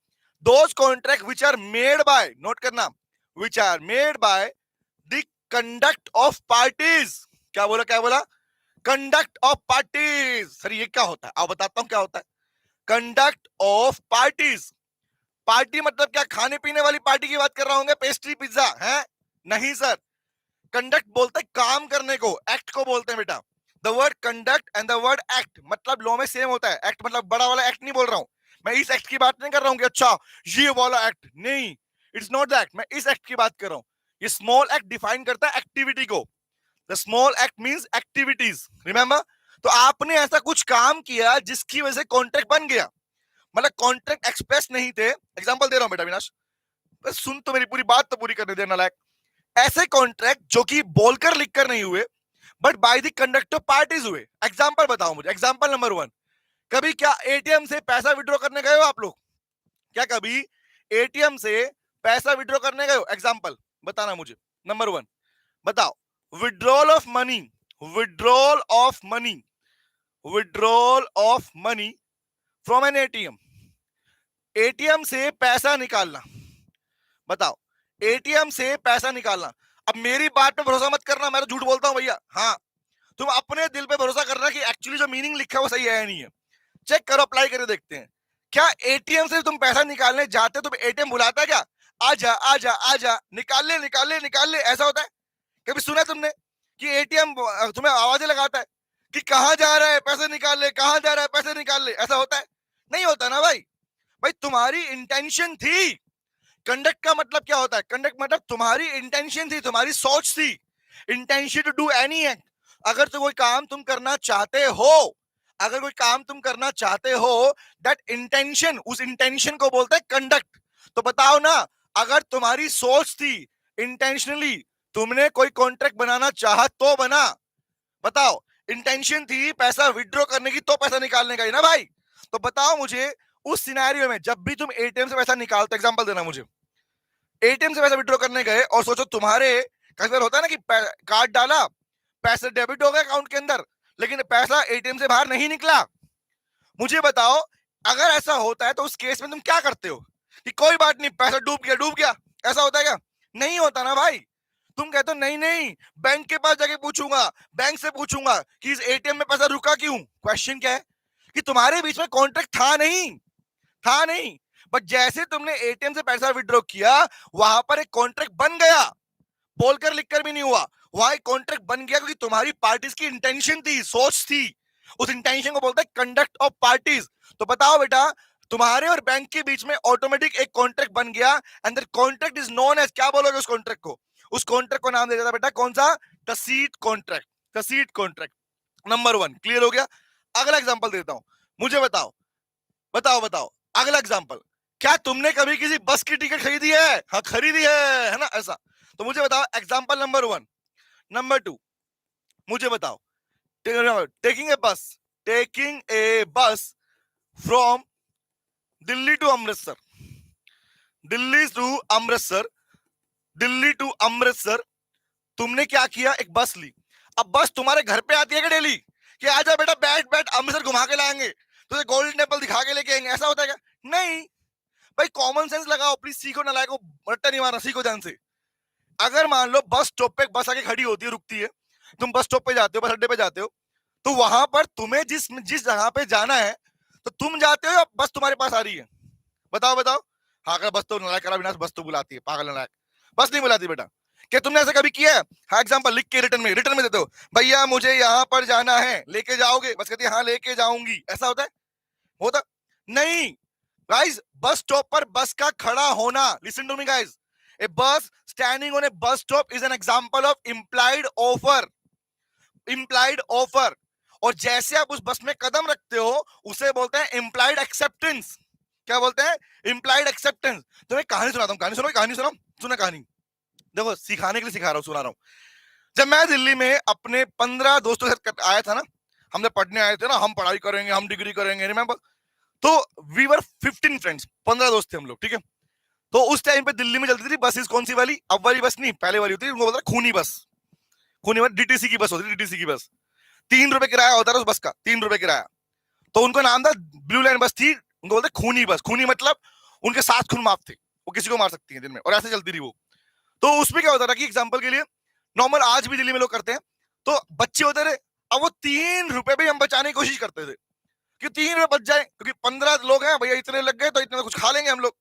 those contract which are made by, note करना, which are made by the conduct of parties. क्या बोला, कंडक्ट ऑफ पार्टीज। सर ये क्या होता है, आप बताता हूं क्या होता है। कंडक्ट ऑफ पार्टीज, पार्टी मतलब क्या, खाने पीने वाली पार्टी की बात कर रहा हूँ, पेस्ट्री पिज्जा है, नहीं सर। कंडक्ट बोलते हैं काम करने को, एक्ट को बोलते हैं बेटा। The word conduct and the word act मतलब लॉ में सेम होता है। एक्ट मतलब बड़ा वाला एक्ट नहीं बोल रहा हूं मैं, इस एक्ट की बात नहीं कर रहा हूं कि अच्छा ये वाला एक्ट, नहीं, इट्स नॉट दैट, मैं इस एक्ट की बात कर रहा हूं। ये स्मॉल एक्ट डिफाइन करता है एक्टिविटी को। The small act means activities, remember. तो आपने ऐसा कुछ काम किया जिसकी वजह से कॉन्ट्रैक्ट बन गया, मतलब कॉन्ट्रैक्ट एक्सप्रेस नहीं थे। एग्जांपल दे रहा हूं बेटा विनाश, बस सुन तो मेरी पूरी बात तो पूरी करने देना लायक। ऐसे कॉन्ट्रैक्ट जो कि बोलकर लिखकर नहीं हुए but by the conduct of parties हुए। एग्जांपल बताओ मुझे, एग्जांपल नंबर 1, कभी क्या एटीएम से पैसा विड्रॉ करने गए हो आप लोग, क्या कभी एटीएम से पैसा विड्रॉ करने गए हो, एग्जांपल बताना मुझे। नंबर 1 बताओ, withdrawal of money, withdrawal of money, withdrawal of money from N ATM, ATM से पैसा निकालना। बताओ, एटीएम से पैसा निकालना। अब मेरी बात पे भरोसा मत करना, मैं तो झूठ बोलता हूं भैया, हाँ तुम अपने दिल पे भरोसा करना कि एक्चुअली जो मीनिंग लिखा है वो सही है या नहीं है। चेक करो, अप्लाई करके देखते हैं। क्या एटीएम से तुम पैसा निकालने जाते तो एटीएम बुलाता है क्या, आजा आजा आजा निकाल ले निकाल ले निकाल ले, ऐसा होता है? कभी सुना तुमने कि एटीएम तुम्हें आवाजें लगाता है कि कहां जा रहा है पैसे निकाल ले, कहां जा रहा है पैसे निकाल ले, ऐसा होता है? नहीं होता ना भाई। भाई तुम्हारी इंटेंशन थी, कंडक्ट का मतलब क्या होता है, कंडक्ट मतलब तुम्हारी इंटेंशन थी, तुम्हारी सोच थी, intention to do any act. अगर तो कोई काम तुम करना चाहते हो, अगर कोई काम तुम करना चाहते हो, दैट इंटेंशन, उस इंटेंशन को बोलते हैं कंडक्ट। तो बताओ ना, अगर तुम्हारी सोच थी, इंटेंशनली तुमने कोई कॉन्ट्रैक्ट बनाना चाहा तो बना, बताओ इंटेंशन थी पैसा विड्रॉ करने की तो पैसा निकालने का ही ना भाई। तो बताओ मुझे उस सिनेरियो में जब भी तुम एटीएम से पैसा निकालते, एग्जांपल देना मुझे, एटीएम से पैसा विड्रॉ करने गए और सोचो तुम्हारे कई बार होता है ना कि कार्ड डाला, पैसे डेबिट हो गए अकाउंट के अंदर, लेकिन पैसा एटीएम से बाहर नहीं निकला। मुझे बताओ अगर ऐसा होता है तो उस केस में तुम क्या करते हो कि कोई बात नहीं, पैसा डूब गया, ऐसा होता है क्या? नहीं होता ना भाई। तुम कहते हो नहीं नहीं, बैंक के पास जाके पूछूंगा, बैंक से पूछूंगा कि इस एटीएम में पैसा रुका क्यों। क्वेश्चन क्या है कि तुम्हारे बीच में कॉन्ट्रैक्ट था नहीं, बट जैसे तुमने एटीएम से पैसा विड्रॉ किया वहां पर एक कॉन्ट्रैक्ट बन गया, बोलकर लिखकर भी नहीं हुआ, वहां एक कॉन्ट्रैक्ट बन गया क्योंकि तुम्हारी पार्टीज की इंटेंशन थी, सोच थी। उस इंटेंशन को बोलते हैं कंडक्ट ऑफ पार्टीज। तो बताओ बेटा, तुम्हारे और बैंक के बीच में ऑटोमेटिक एक कॉन्ट्रैक्ट बन गया and that contract is known as, क्या बोलोगे उस कॉन्ट्रैक्ट को? उस कॉन्ट्रैक्ट को नाम दे देता बेटा कौन सा? टसीट कॉन्ट्रैक्ट। टसीट कॉन्ट्रैक्ट नंबर 1 क्लियर हो गया। अगला एग्जांपल देता हूं, मुझे बताओ अगला एग्जांपल, क्या तुमने कभी किसी बस की टिकट खरीदी है? हाँ खरीदी है ना, ऐसा। तो मुझे बताओ एग्जांपल नंबर 1। नंबर 2 मुझे बताओ, taking a bus from Delhi to Amritsar, Delhi to Amritsar तुमने क्या किया? एक बस ली। अब बस तुम्हारे घर पे आती है क्या डेली कि आजा बेटा बैठ अमृतसर घुमा के लाएंगे, तुझे गोल्डन टेम्पल दिखा के लेके आएंगे, ऐसा होता है क्या? नहीं भाई, कॉमन सेंस लगाओ प्लीज, सीखो ना, लायको रट्टा नहीं मारना, सीखो ध्यान से। अगर मान लो बस स्टॉप पे बस आके खड़ी होती है, रुकती है, तुम बस स्टॉप पे जाते हो, बस अड्डे पे जाते हो, तो वहां पर तुम्हें जिस जगह पे जाना है तो तुम जाते हो या बस तुम्हारे पास आ रही है? बताओ। हाँ अगर बस तो नालायक करा बिना बस तो बुलाती है, पागल नालायक, बस नहीं बुलाती बेटा। क्या तुमने ऐसा कभी किया है? हाँ एग्जांपल लिख के रिटर्न में देते हो, भैया मुझे यहाँ पर जाना है, लेके जाओगे? बस कहती है हाँ लेके जाऊंगी, ऐसा होता नहीं गाइस। बस स्टॉप पर बस का खड़ा होना, लिसन टू मी गाइस, ए बस standing on A bus stop is an example of implied offer. और जैसे आप उस बस में कदम रखते हो उसे बोलते हैं इम्प्लाइड एक्सेप्टेंस। क्या बोलते हैं? Implied acceptance. तो मैं कहानी सुनाता हूँ, कहानी सुना कहानी, देखो सिखाने के लिए सिखा रहा हूँ, सुना रहा हूँ। जब मैं दिल्ली में अपने 15 दोस्तों के साथ आया था ना, हम जब पढ़ने आए थे ना, हम पढ़ाई करेंगे, हम डिग्री करेंगे, रिमेंबर, तो वी वर 15 फ्रेंड्स, 15 दोस्त थे हम लोग, ठीक है। तो उस टाइम पे दिल्ली में चलती थी बसेस, कौन सी वाली? अब वाली बस नहीं, पहले वाली होती है, उनको बोलता है खूनी बस, डीटीसी की बस होती है, डीटीसी की बस। 3 रुपए किराया होता था उस बस का, 3 रुपए किराया। तो उनको नाम था, ब्लू लाइन बस थी, उनको बोलते खूनी बस। खूनी मतलब उनके 7 खून माफ थे, वो किसी को मार सकती है दिन में, और ऐसे चलती रही वो। तो उसमें क्या होता था कि एग्जाम्पल के लिए, नॉर्मल आज भी दिल्ली में लोग करते हैं, तो बच्चे होते रहे, अब वो 3 रुपए भी हम बचाने की कोशिश करते थे कि 3 रुपए बच जाए, क्योंकि 15 लोग हैं भैया, इतने लग गए तो इतने कुछ खा लेंगे हम लोग।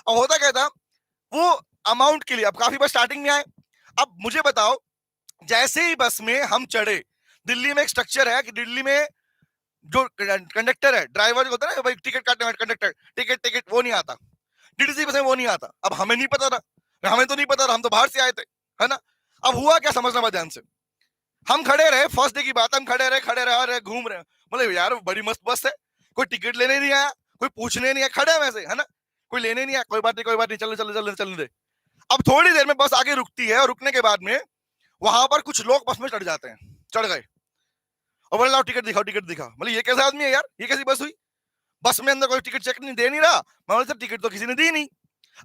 अब होता क्या था, वो अमाउंट के लिए, अब काफी बस स्टार्टिंग में आए। अब मुझे बताओ, जैसे ही बस में हम चढ़े, दिल्ली में एक स्ट्रक्चर है कि दिल्ली में जो कंडक्टर है, ड्राइवर होता है ना भाई, टिकट काटने वाला कंडक्टर, टिकट वो नहीं आता, डीटीसी बस में वो नहीं आता। अब हमें नहीं पता था, हमें तो नहीं पता था, हम तो बाहर से आए थे, है ना। अब हुआ क्या, समझना बात ध्यान से। हम खड़े रहे, फर्स्ट डे की बात, हम खड़े रहे घूम रहे, मतलब यार बड़ी मस्त बस है, कोई टिकट लेने नहीं आया, कोई पूछने नहीं आया, खड़े हैं वैसे, है ना, कोई लेने नहीं आया, कोई बात नहीं, चलने दे। अब थोड़ी देर में बस आगे रुकती है, और रुकने के बाद में वहां पर कुछ लोग बस में चढ़ जाते हैं, चढ़ गए, और बोले लाओ टिकट दिखा। मतलब ये कैसा आदमी है यार, ये कैसी बस हुई, बस में अंदर कोई टिकट चेक नहीं, दे नहीं रहा। मैं बोला सर टिकट तो किसी ने दी नहीं।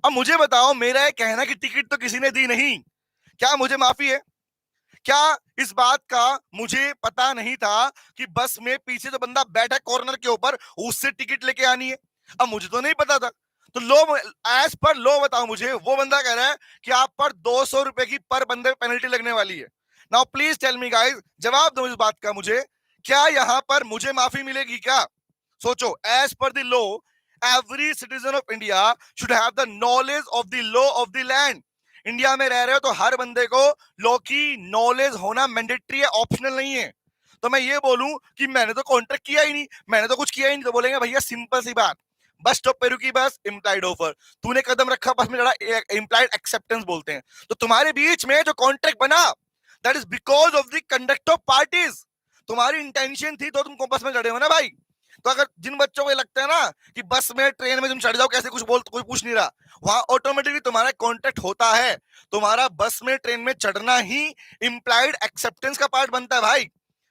अब मुझे बताओ, मेरा ये कहना कि टिकट तो किसी ने दी नहीं, क्या मुझे माफी है? क्या इस बात का मुझे पता नहीं था कि बस में पीछे जो बंदा बैठा है कॉर्नर के ऊपर, उससे टिकट लेके आनी है? अब मुझे तो नहीं पता था। तो लो, एज पर लो बताओ मुझे, वो बंदा कह रहा है कि आप पर 200 रुपए की पर बंदे पेनल्टी लगने वाली है। Now please tell me guys, जवाब दो इस बात का मुझे, क्या यहां पर मुझे माफी मिलेगी क्या? सोचो, as per the law every citizen of India should have the knowledge of the law of the land. India में रह रहे हो तो हर बंदे को लॉ की नॉलेज होना मैंडेटरी है, ऑप्शनल नहीं है। तो मैं ये बोलूं कि मैंने तो कॉन्ट्रैक्ट किया ही नहीं, मैंने तो कुछ किया ही नहीं, तो बोलेंगे भैया सिंपल सी बात, बस स्टॉप पे रुकी बस, इम्प्लाइड ऑफर, तूने कदम रखा बस में चढ़ा, इम्प्लाइड एक्सेप्टेंस बोलते हैं। तो तुम्हारे बीच में जो कॉन्ट्रैक्ट बना, that is because of the conduct of parties. तुम्हारी इंटेंशन थी तो तुम बस में चढ़े हो ना भाई। तो अगर जिन बच्चों को लगता है ना कि बस में ट्रेन में तुम चढ़ जाओ कैसे, कुछ बोल कोई पूछ नहीं रहा, वहां ऑटोमेटिकली तुम्हारा कॉन्ट्रैक्ट होता है। तुम्हारा बस में ट्रेन में चढ़ना ही इम्प्लाइड एक्सेप्टेंस का पार्ट बनता है भाई।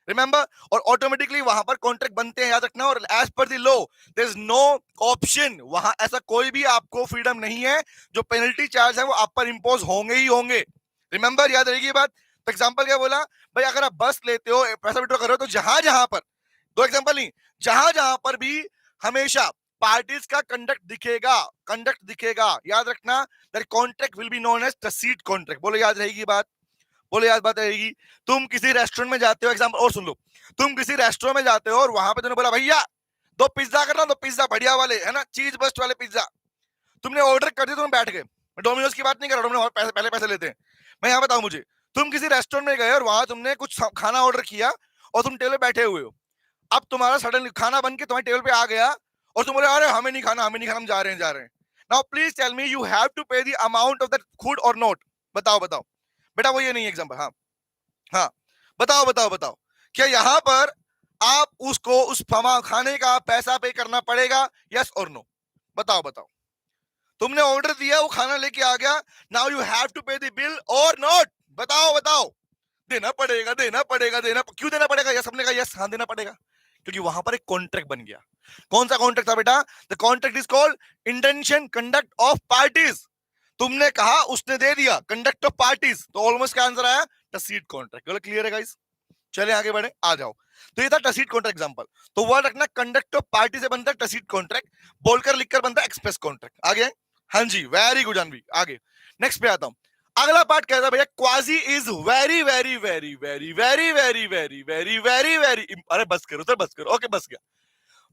रिमेंबर, और ऑटोमेटिकली वहां पर कॉन्ट्रैक्ट बनते हैं, याद रखना। और as per the law there is no option, वहां ऐसा कोई भी आपको फ्रीडम नहीं है, जो पेनल्टी चार्ज है वो आप पर इंपोज होंगे ही होंगे। रिमेंबर, याद रहेगी ये बात। तो एग्जांपल क्या बोला भाई, अगर आप बस लेते हो, पैसा विड्रॉ कर रहे हो, तो जहां जहां पर, दो एग्जांपल नहीं, जहां जहां पर भी हमेशा पार्टीज का कंडक्ट दिखेगा, याद रखना, that contract will be known as tacit contract. बोलो याद रहेगी बात, बोले याद बात रहेगी। तुम किसी रेस्टोरेंट में जाते हो, एग्जांपल और सुन लो, तुम किसी रेस्टोरेंट में जाते हो और वहां पे तुमने बोला भैया 2 पिज्जा करना, 2 पिज्जा बढ़िया वाले, है ना, चीज बस्ट वाले पिज्जा। तुमने ऑर्डर कर दिया, तुम बैठ गए। मैं डोमिनोज की बात नहीं कर रहा, डोमिनोज पैसे पहले पैसे लेते हैं। मैं यहाँ बताऊं, मुझे, तुम किसी रेस्टोरेंट में गए और वहां तुमने कुछ खाना ऑर्डर किया और तुम टेबल पे बैठे हुए हो। अब तुम्हारा सडन खाना बन के तुम्हारे टेबल पे आ गया और तुम बोले अरे हमें नहीं खाना, हमें नहीं खाना, हम जा रहे हैं। Now please tell me, you have to pay the amount of that food or not? बताओ बताओ बेटा, वो ये नहीं एग्जांपल। हाँ हाँ, बताओ बताओ बताओ, क्या यहां पर आप उसको उस खाने का पैसा पे करना पड़ेगा, यस और नो? बताओ बताओ। तुमने ऑर्डर दिया, वो खाना लेके आ गया, now you have to pay the bill और नॉट? बताओ बताओ। देना पड़ेगा, देना पड़ेगा, क्यों देना पड़ेगा? यस, हमने कहा यस, हाँ देना पड़ेगा, क्योंकि वहां पर एक कॉन्ट्रैक्ट बन गया। कौन सा कॉन्ट्रैक्ट था बेटा? The contract is called intention conduct of parties. तुमने कहा, उसने दे दिया, कंडक्ट ऑफ पार्टीज, तो ऑलमोस्ट क्या आंसर आया? टसीट कॉन्ट्रैक्ट। क्लियर है गाइस? चले आगे बढ़े, आ जाओ। तो ये था टसीट कॉन्ट्रैक्ट एग्जांपल। तो वर्ड रखना, कंडक्ट ऑफ पार्टी से बनता है टसीट कॉन्ट्रैक्ट, बोलकर लिखकर बनता है एक्सप्रेस कॉन्ट्रैक्ट। आगे, हाँ जी, वेरी गुड जानवी। आगे नेक्स्ट पे आता हूं। अगला पार्ट कहता है भैया, quasi is very very very very very very very very very very, अरे बस करो सर, बस करो, ओके बस गया।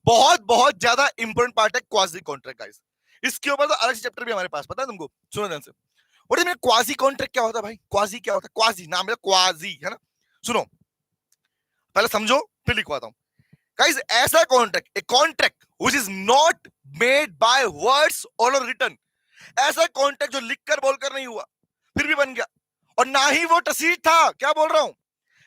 बहुत बहुत ज्यादा इंपॉर्टेंट पार्ट है क्वाजी कॉन्ट्रैक्ट गाइस। इसके ऊपर तो अलग से चैप्टर भी हमारे पास, पता है तुमको? सुनो ध्यान से। What is quasi contract? क्या होता है भाई क्वाजी? क्या होता है क्वाजी? नाम है क्वाजी, है ना। सुनो, पहले समझो फिर लिखवाता हूं। गाइस, ऐसा contract, a contract which is not made by words और रिटन, ऐसा कॉन्ट्रैक्ट जो लिखकर बोलकर नहीं हुआ फिर भी बन गया, और ना ही वो टसीट था। क्या बोल रहा हूं?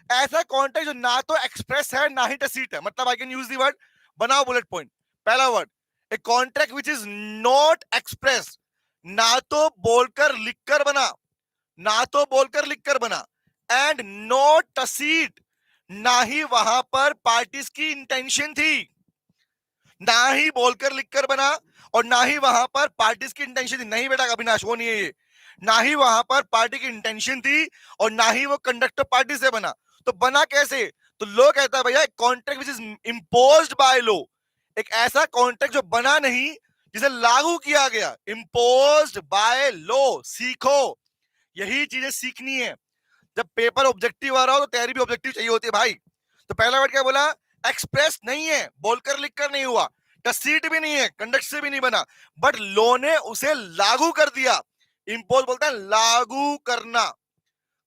ऐसा कॉन्ट्रैक्ट जो ना तो एक्सप्रेस है ना ही टसीट है। मतलब आई कैन यूज द वर्ड, बनाओ बुलेट पॉइंट। पहला word, a contract which is not express, ना तो बोलकर लिखकर बना, ना तो बोलकर लिखकर बना, एंड नॉट टसीट, ना ही वहां पर पार्टीज की इंटेंशन थी। ना ही बोलकर लिखकर बना और ना ही वहां पर पार्टीज की इंटेंशन थी। नहीं बेटा अविनाश, वो नहीं है ये। ना ही वहां पर पार्टी की इंटेंशन थी और ना ही वो कंडक्टर पार्टी से बना। तो बना कैसे? तो लो कहता है भैया, contract which is imposed by law, एक ऐसा कॉन्ट्रैक्ट जो बना नहीं, जिसे लागू किया गया। इम्पोज्ड बाय लो, सीखो, यही चीजें सीखनी है। जब पेपर ऑब्जेक्टिव आ रहा हो तो तैयारी भी ऑब्जेक्टिव चाहिए होती है भाई। तो पहला वर्ड क्या बोला? एक्सप्रेस नहीं है, बोलकर लिखकर नहीं हुआ, टसीट भी नहीं है, कंडक्ट से भी नहीं बना, बट लो ने उसे लागू कर दिया। इंपोज बोलता है लागू करना।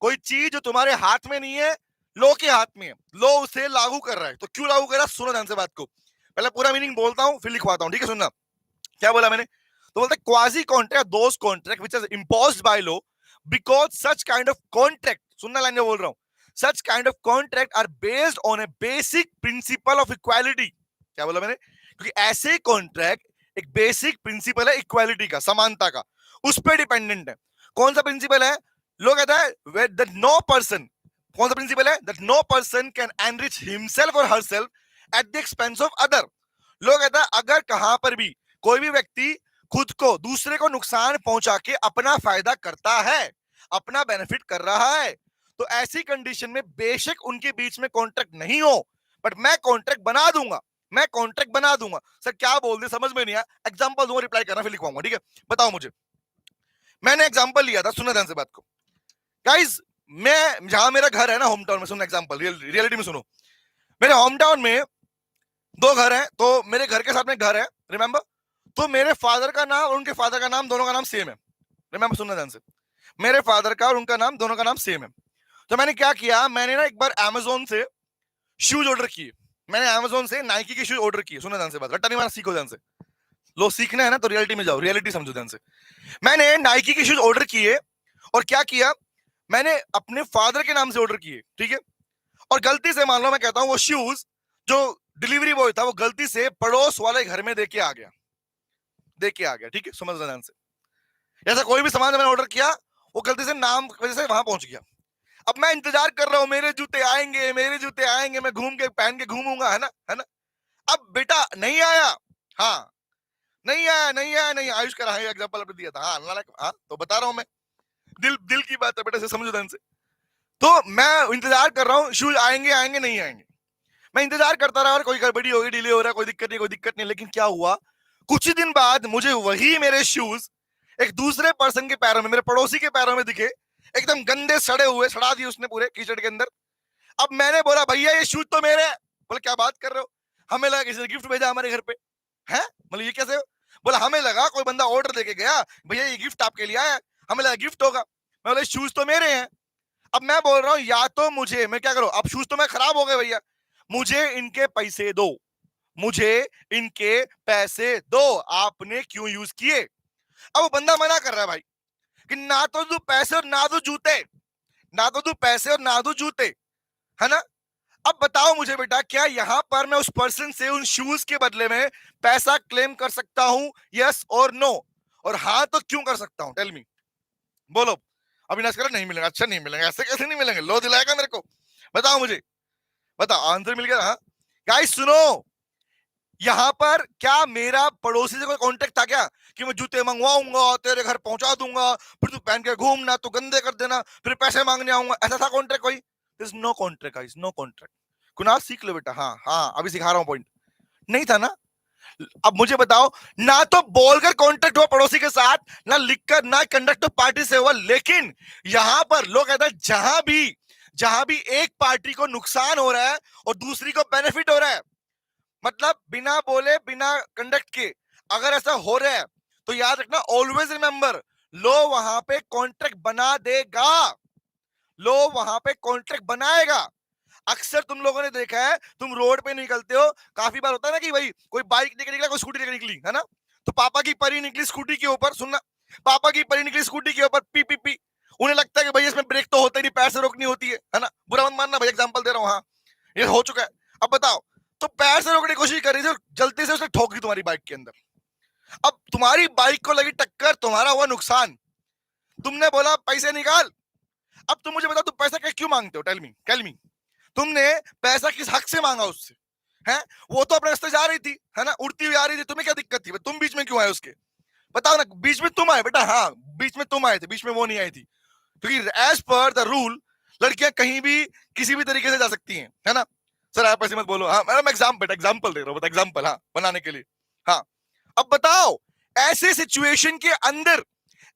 कोई चीज जो तुम्हारे हाथ में नहीं है, लो के हाथ में है, लो उसे लागू कर रहा है। तो क्यों लागू कर रहा है? सुनो ध्यान से बात को, पहले पूरा मीनिंग बोलता हूं फिर लिखवाता हूं, ठीक है? सुनना क्या बोला मैंने। तो बोलते quasi contract, those contract which is imposed by law, because such kind of contract, सुनना लाइन में बोल रहा हूं, such kind of contract are based on a basic principle of equality। क्या बोला मैंने? क्योंकि ऐसे कॉन्ट्रैक्ट एक बेसिक प्रिंसिपल है इक्वालिटी का, समानता का, उस पर डिपेंडेंट है। कौन सा प्रिंसिपल है? लोग कहता है that no person, कौन सा प्रिंसिपल है? that no person can enrich himself or herself at the expense of other। लोग कहता है अगर कहां पर भी कोई भी व्यक्ति खुद को, दूसरे को नुकसान पहुंचा के अपना फायदा करता है, अपना बेनिफिट कर रहा है, तो ऐसी कंडीशन में बेशक उनके बीच में कॉन्ट्रैक्ट नहीं हो, बट मैं कॉन्ट्रैक्ट बना दूंगा, मैं कॉन्ट्रैक्ट बना दूंगा। सर क्या बोल दे, समझ में नहीं आया, एग्जांपल दूंगा, रिप्लाई करना फिर लिखवाऊंगा, ठीक है? बताओ मुझे। मैंने एग्जांपल लिया था, सुना ध्यान से बात को गाइस। मैं जहां मेरा घर है ना, होम टाउन में, सुनो एग्जांपल, रियलिटी में सुनो। मेरे होम टाउन में 2 घर हैं, तो मेरे घर के साथ में घर है, रिमेंबर। तो मेरे फादर का नाम और उनके फादर का नाम, दोनों का नाम सेम है, रिमेंबर, सुनना ध्यान से। मेरे फादर का और उनका नाम, दोनों का नाम सेम है। तो मैंने क्या किया, मैंने ना एक बार अमेज़न से शूज ऑर्डर किए। मैंने अमेज़न से नाइकी के शूज ऑर्डर किए। सुनो ध्यान से बात, रट्टा नहीं मारना, सीखो ध्यान से। लो सीखना है ना तो रियलिटी में जाओ, रियलिटी समझो ध्यान से। मैंने नाइकी के शूज ऑर्डर किए और क्या किया, मैंने अपने फादर के नाम से ऑर्डर किए, ठीक है? और गलती से, मान लो मैं कहता हूं, वो शूज जो डिलीवरी बॉय था वो गलती से पड़ोस वाले घर में देके आ गया, ठीक है? समझ ध्यान से। ऐसा कोई भी सामान मैंने ऑर्डर किया, वो गलती से नाम वजह से वहां पहुंच गया। अब मैं इंतजार कर रहा हूं, मेरे जूते आएंगे, मेरे जूते आएंगे, मैं घूम के पहन के घूमूंगा, है ना, है ना। अब बेटा नहीं आया, हाँ, नहीं आया, नहीं आया, नहीं, आयुष का एग्जाम्पल आपने दिया था, हाँ, हाँ, तो बता रहा हूं मैं, दिल दिल की बात है बेटा, से समझो ध्यान से। तो मैं इंतजार कर रहा हूँ, शूज आएंगे आएंगे, नहीं आएंगे, मैं इंतजार करता रहा, और कोई गड़बड़ी हो गई, डिले हो रहा है, कोई दिक्कत नहीं, कोई दिक्कत नहीं। लेकिन क्या हुआ, कुछ ही दिन बाद मुझे वही मेरे शूज एक दूसरे पर्सन के पैरों में, मेरे पड़ोसी के पैरों में दिखे, एकदम गंदे सड़े हुए, सड़ा दिए उसने पूरे कीचड़ के अंदर। अब मैंने बोला भैया ये शूज तो मेरे हैं। बोले क्या बात कर रहे हो, हमें लगा किसी ने गिफ्ट भेजा हमारे घर पे है। मतलब ये कैसे हो, बोला हमें लगा कोई बंदा ऑर्डर देके गया, भैया ये गिफ्ट आपके लिए आया, हमें लगा गिफ्ट होगा। मैं बोला शूज तो मेरे हैं। अब मैं बोल रहा हूँ या तो मुझे, मैं क्या करूं, अब शूज तो मैं खराब हो गए भैया, मुझे इनके पैसे दो, मुझे इनके पैसे दो, आपने क्यों यूज किए। अब वो बंदा मना कर रहा है भाई कि ना तो तू पैसे और ना तो जूते, ना तो तू पैसे और ना तो जूते, है ना। अब बताओ मुझे बेटा, क्या यहां पर मैं उस पर्सन से उन शूज के बदले में पैसा क्लेम कर सकता हूं, यस और नो, और हाँ तो क्यों कर सकता हूं, टेल मी, बोलो। अविनाश कह नहीं मिलेंगे, अच्छा नहीं मिलेंगे, ऐसे कैसे नहीं मिलेंगे, लो दिलाएगा मेरे को, बताओ मुझे, बताओ, आंसर मिल गया। हाँ गाइस सुनो, यहां पर क्या मेरा पड़ोसी से कोई कॉन्टेक्ट था क्या कि मैं जूते मंगवाऊंगा, तेरे घर पहुंचा दूंगा, फिर तू पहन के घूमना, तू गंदे कर देना, फिर पैसे मांगने आऊंगा, ऐसा था कॉन्ट्रैक्ट कोई? This no contract guys, no contract. Kunal सीख लो बेटा, हाँ हाँ अभी सिखा रहा हूं पॉइंट, नहीं था ना। अब मुझे बताओ, ना तो बोलकर कॉन्ट्रैक्ट हुआ पड़ोसी के साथ, ना लिखकर, ना कंडक्ट पार्टी से हुआ, लेकिन यहां पर लोग कहते हैं जहां भी एक पार्टी को नुकसान हो रहा है और दूसरी को बेनिफिट हो रहा है, मतलब बिना बोले बिना कंडक्ट के अगर ऐसा हो रहा है, तो याद रखना, ऑलवेज रिमेंबर, लो वहां पे कॉन्ट्रैक्ट बना देगा, लो वहां पे कॉन्ट्रैक्ट बनाएगा। अक्सर तुम लोगों ने देखा है, तुम रोड पे निकलते हो, काफी बार होता है ना कि भाई कोई बाइक लेके निकला, कोई स्कूटी लेके निकली, है ना, तो पापा की परी निकली स्कूटी के ऊपर, सुनना, पापा की परी निकली स्कूटी के ऊपर, पी पी पी, उन्हें लगता है कि भाई इसमें ब्रेक तो होता ही नहीं, पैर से रोकनी होती है ना, बुरा मत मानना भाई, एग्जांपल दे रहा हूं, हाँ ये हो चुका है। अब बताओ, तो पैर से रोकने की कोशिश कर रही थी और जल्दी से उसने ठोक दी तुम्हारी बाइक के अंदर। अब तुम्हारी बाइक को लगी टक्कर, तुम्हारा हुआ नुकसान, तुमने बोला पैसे निकाल। अब तुम मुझे बताओ, तुम पैसा क्यों मांगते हो, टेल मी, तुमने पैसा किस हक से मांगा उससे, है, वो तो अपने रास्ते जा रही थी, है ना, उड़ती हुई आ रही थी, तुम्हें क्या दिक्कत थी, तुम बीच में क्यों आए उसके, बताओ ना, बीच में तुम आए बेटा, हाँ बीच में तुम आए थे, बीच में वो नहीं आई थी, क्योंकि एज पर द रूल लड़कियां कहीं भी किसी भी तरीके से जा सकती हैं, है ना। सर आप ऐसे मत बोलो, हाँ मैं एग्जाम्पल दे रहा हूँ, एग्जाम्पल हाँ बनाने के लिए, हाँ। अब बताओ, ऐसे सिचुएशन के अंदर,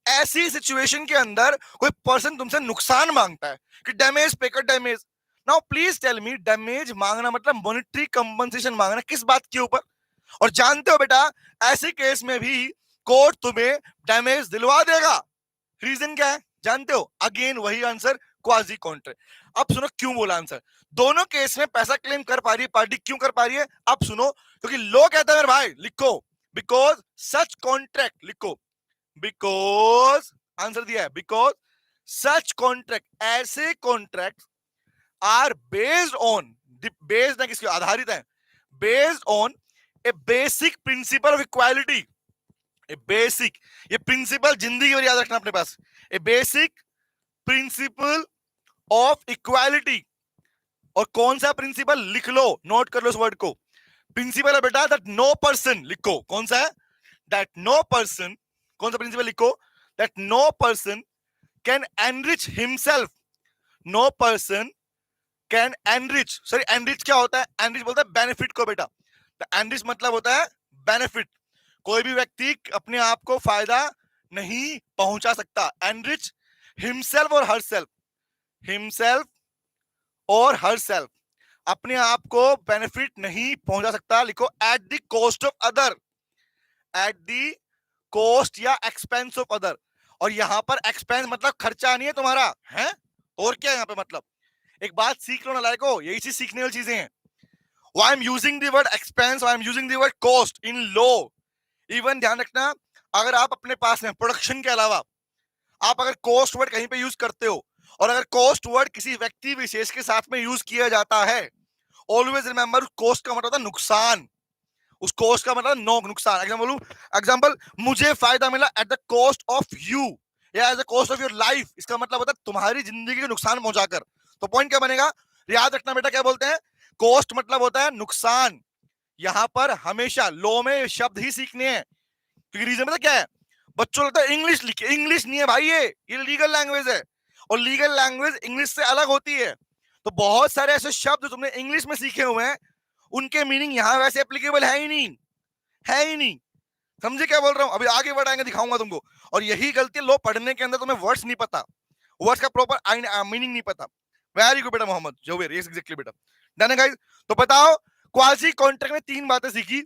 ऐसी सिचुएशन के अंदर कोई पर्सन तुमसे नुकसान मांगता है कि डैमेज पे कर damage, now please tell me, damage मांगना मतलब मॉनेटरी कंपनसेशन मांगना किस बात के ऊपर। और जानते हो बेटा, ऐसे केस में भी कोर्ट तुम्हें डैमेज दिलवा देगा, रीजन क्या है जानते हो, अगेन वही आंसर, क्वाजी कॉन्ट्रैक्ट। अब सुनो क्यों बोला आंसर, दोनों केस में पैसा क्लेम कर पा रही है पार्टी, क्यों कर पा रही है, अब सुनो, क्योंकि लोग कहते हैं भाई लिखो, बिकॉज सच कॉन्ट्रैक्ट, लिखो बिकॉज, आंसर दिया है, बिकॉज सच कॉन्ट्रैक्ट, ऐसे contract are based on, based ना किसके आधारित है, based on a basic principle of equality, a basic, ये प्रिंसिपल जिंदगी भर याद रखना अपने पास, a basic principle of equality. और कौन सा प्रिंसिपल, लिख लो, नोट कर लो इस वर्ड को, प्रिंसिपल है बेटा दैट नो पर्सन, लिखो कौन सा है, दैट नो पर्सन, कौन सा प्रिंसिपल लिखो, that no person can enrich himself, no person can enrich, sorry enrich क्या होता है, एनरिच बोलता है बेनिफिट को बेटा, एनरिच मतलब होता है बेनिफिट, कोई भी व्यक्ति अपने आप को फायदा नहीं पहुंचा सकता, एनरिच हिमसेल्फ और हरसेल्फ, हिमसेल्फ और हरसेल्फ, अपने आप को बेनिफिट नहीं पहुंचा सकता, लिखो eight the cost of other, eight the cost या एक्सपेंस ऑफ अदर। और यहां पर एक्सपेंस मतलब खर्चा नहीं है तुम्हारा, है, और क्या यहां पे मतलब, एक बात सीख लो ना लायको, यही चीज सीखने वाली चीजें हैं। Why I'm using the word expense, why I'm using the word cost in law, even ध्यान रखना, अगर आप अपने पास में प्रोडक्शन के अलावा आप अगर कॉस्ट वर्ड कहीं पे यूज करते हो, और अगर कॉस्ट वर्ड किसी व्यक्ति विशेष के साथ में यूज किया जाता है, ऑलवेज रिमेंबर कॉस्ट का मतलब होता है नुकसान, उस कॉस्ट का मतलब नो नुकसान। एग्जाम्पल मुझे फायदा मिला at the cost of you, या as a cost of your life, इसका मतलब होता है तुम्हारी जिंदगी को नुकसान पहुंचाकर। तो पॉइंट क्या बनेगा, याद रखना बेटा, क्या बोलते हैं, कॉस्ट मतलब होता है नुकसान। यहां पर हमेशा लॉ में शब्द ही सीखने हैं, क्योंकि रीजन पता क्या है, बच्चों लगता है इंग्लिश लिखे, इंग्लिश नहीं है भाई, ये लीगल लैंग्वेज है, और लीगल लैंग्वेज इंग्लिश से अलग होती है। तो बहुत सारे ऐसे शब्द जो तुमने इंग्लिश में सीखे हुए हैं, उनके मीनिंग यहां वैसे एप्लीकेबल है ही नहीं, है ही नहीं। समझे क्या बोल रहा हूं, अभी आगे बढ़ाएंगे, दिखाऊंगा तुमको। और यही गलती, लो पढ़ने के अंदर तुम्हें वर्ड्स नहीं पता, वर्ड्स का प्रॉपर मीनिंग नहीं पता। वेरी गुड बेटा मोहम्मद जोवेर, यस एग्जैक्टली बेटा। डन है गाइस। तो बताओ, क्वासी कॉन्ट्रैक्ट में तीन बातें सीखी।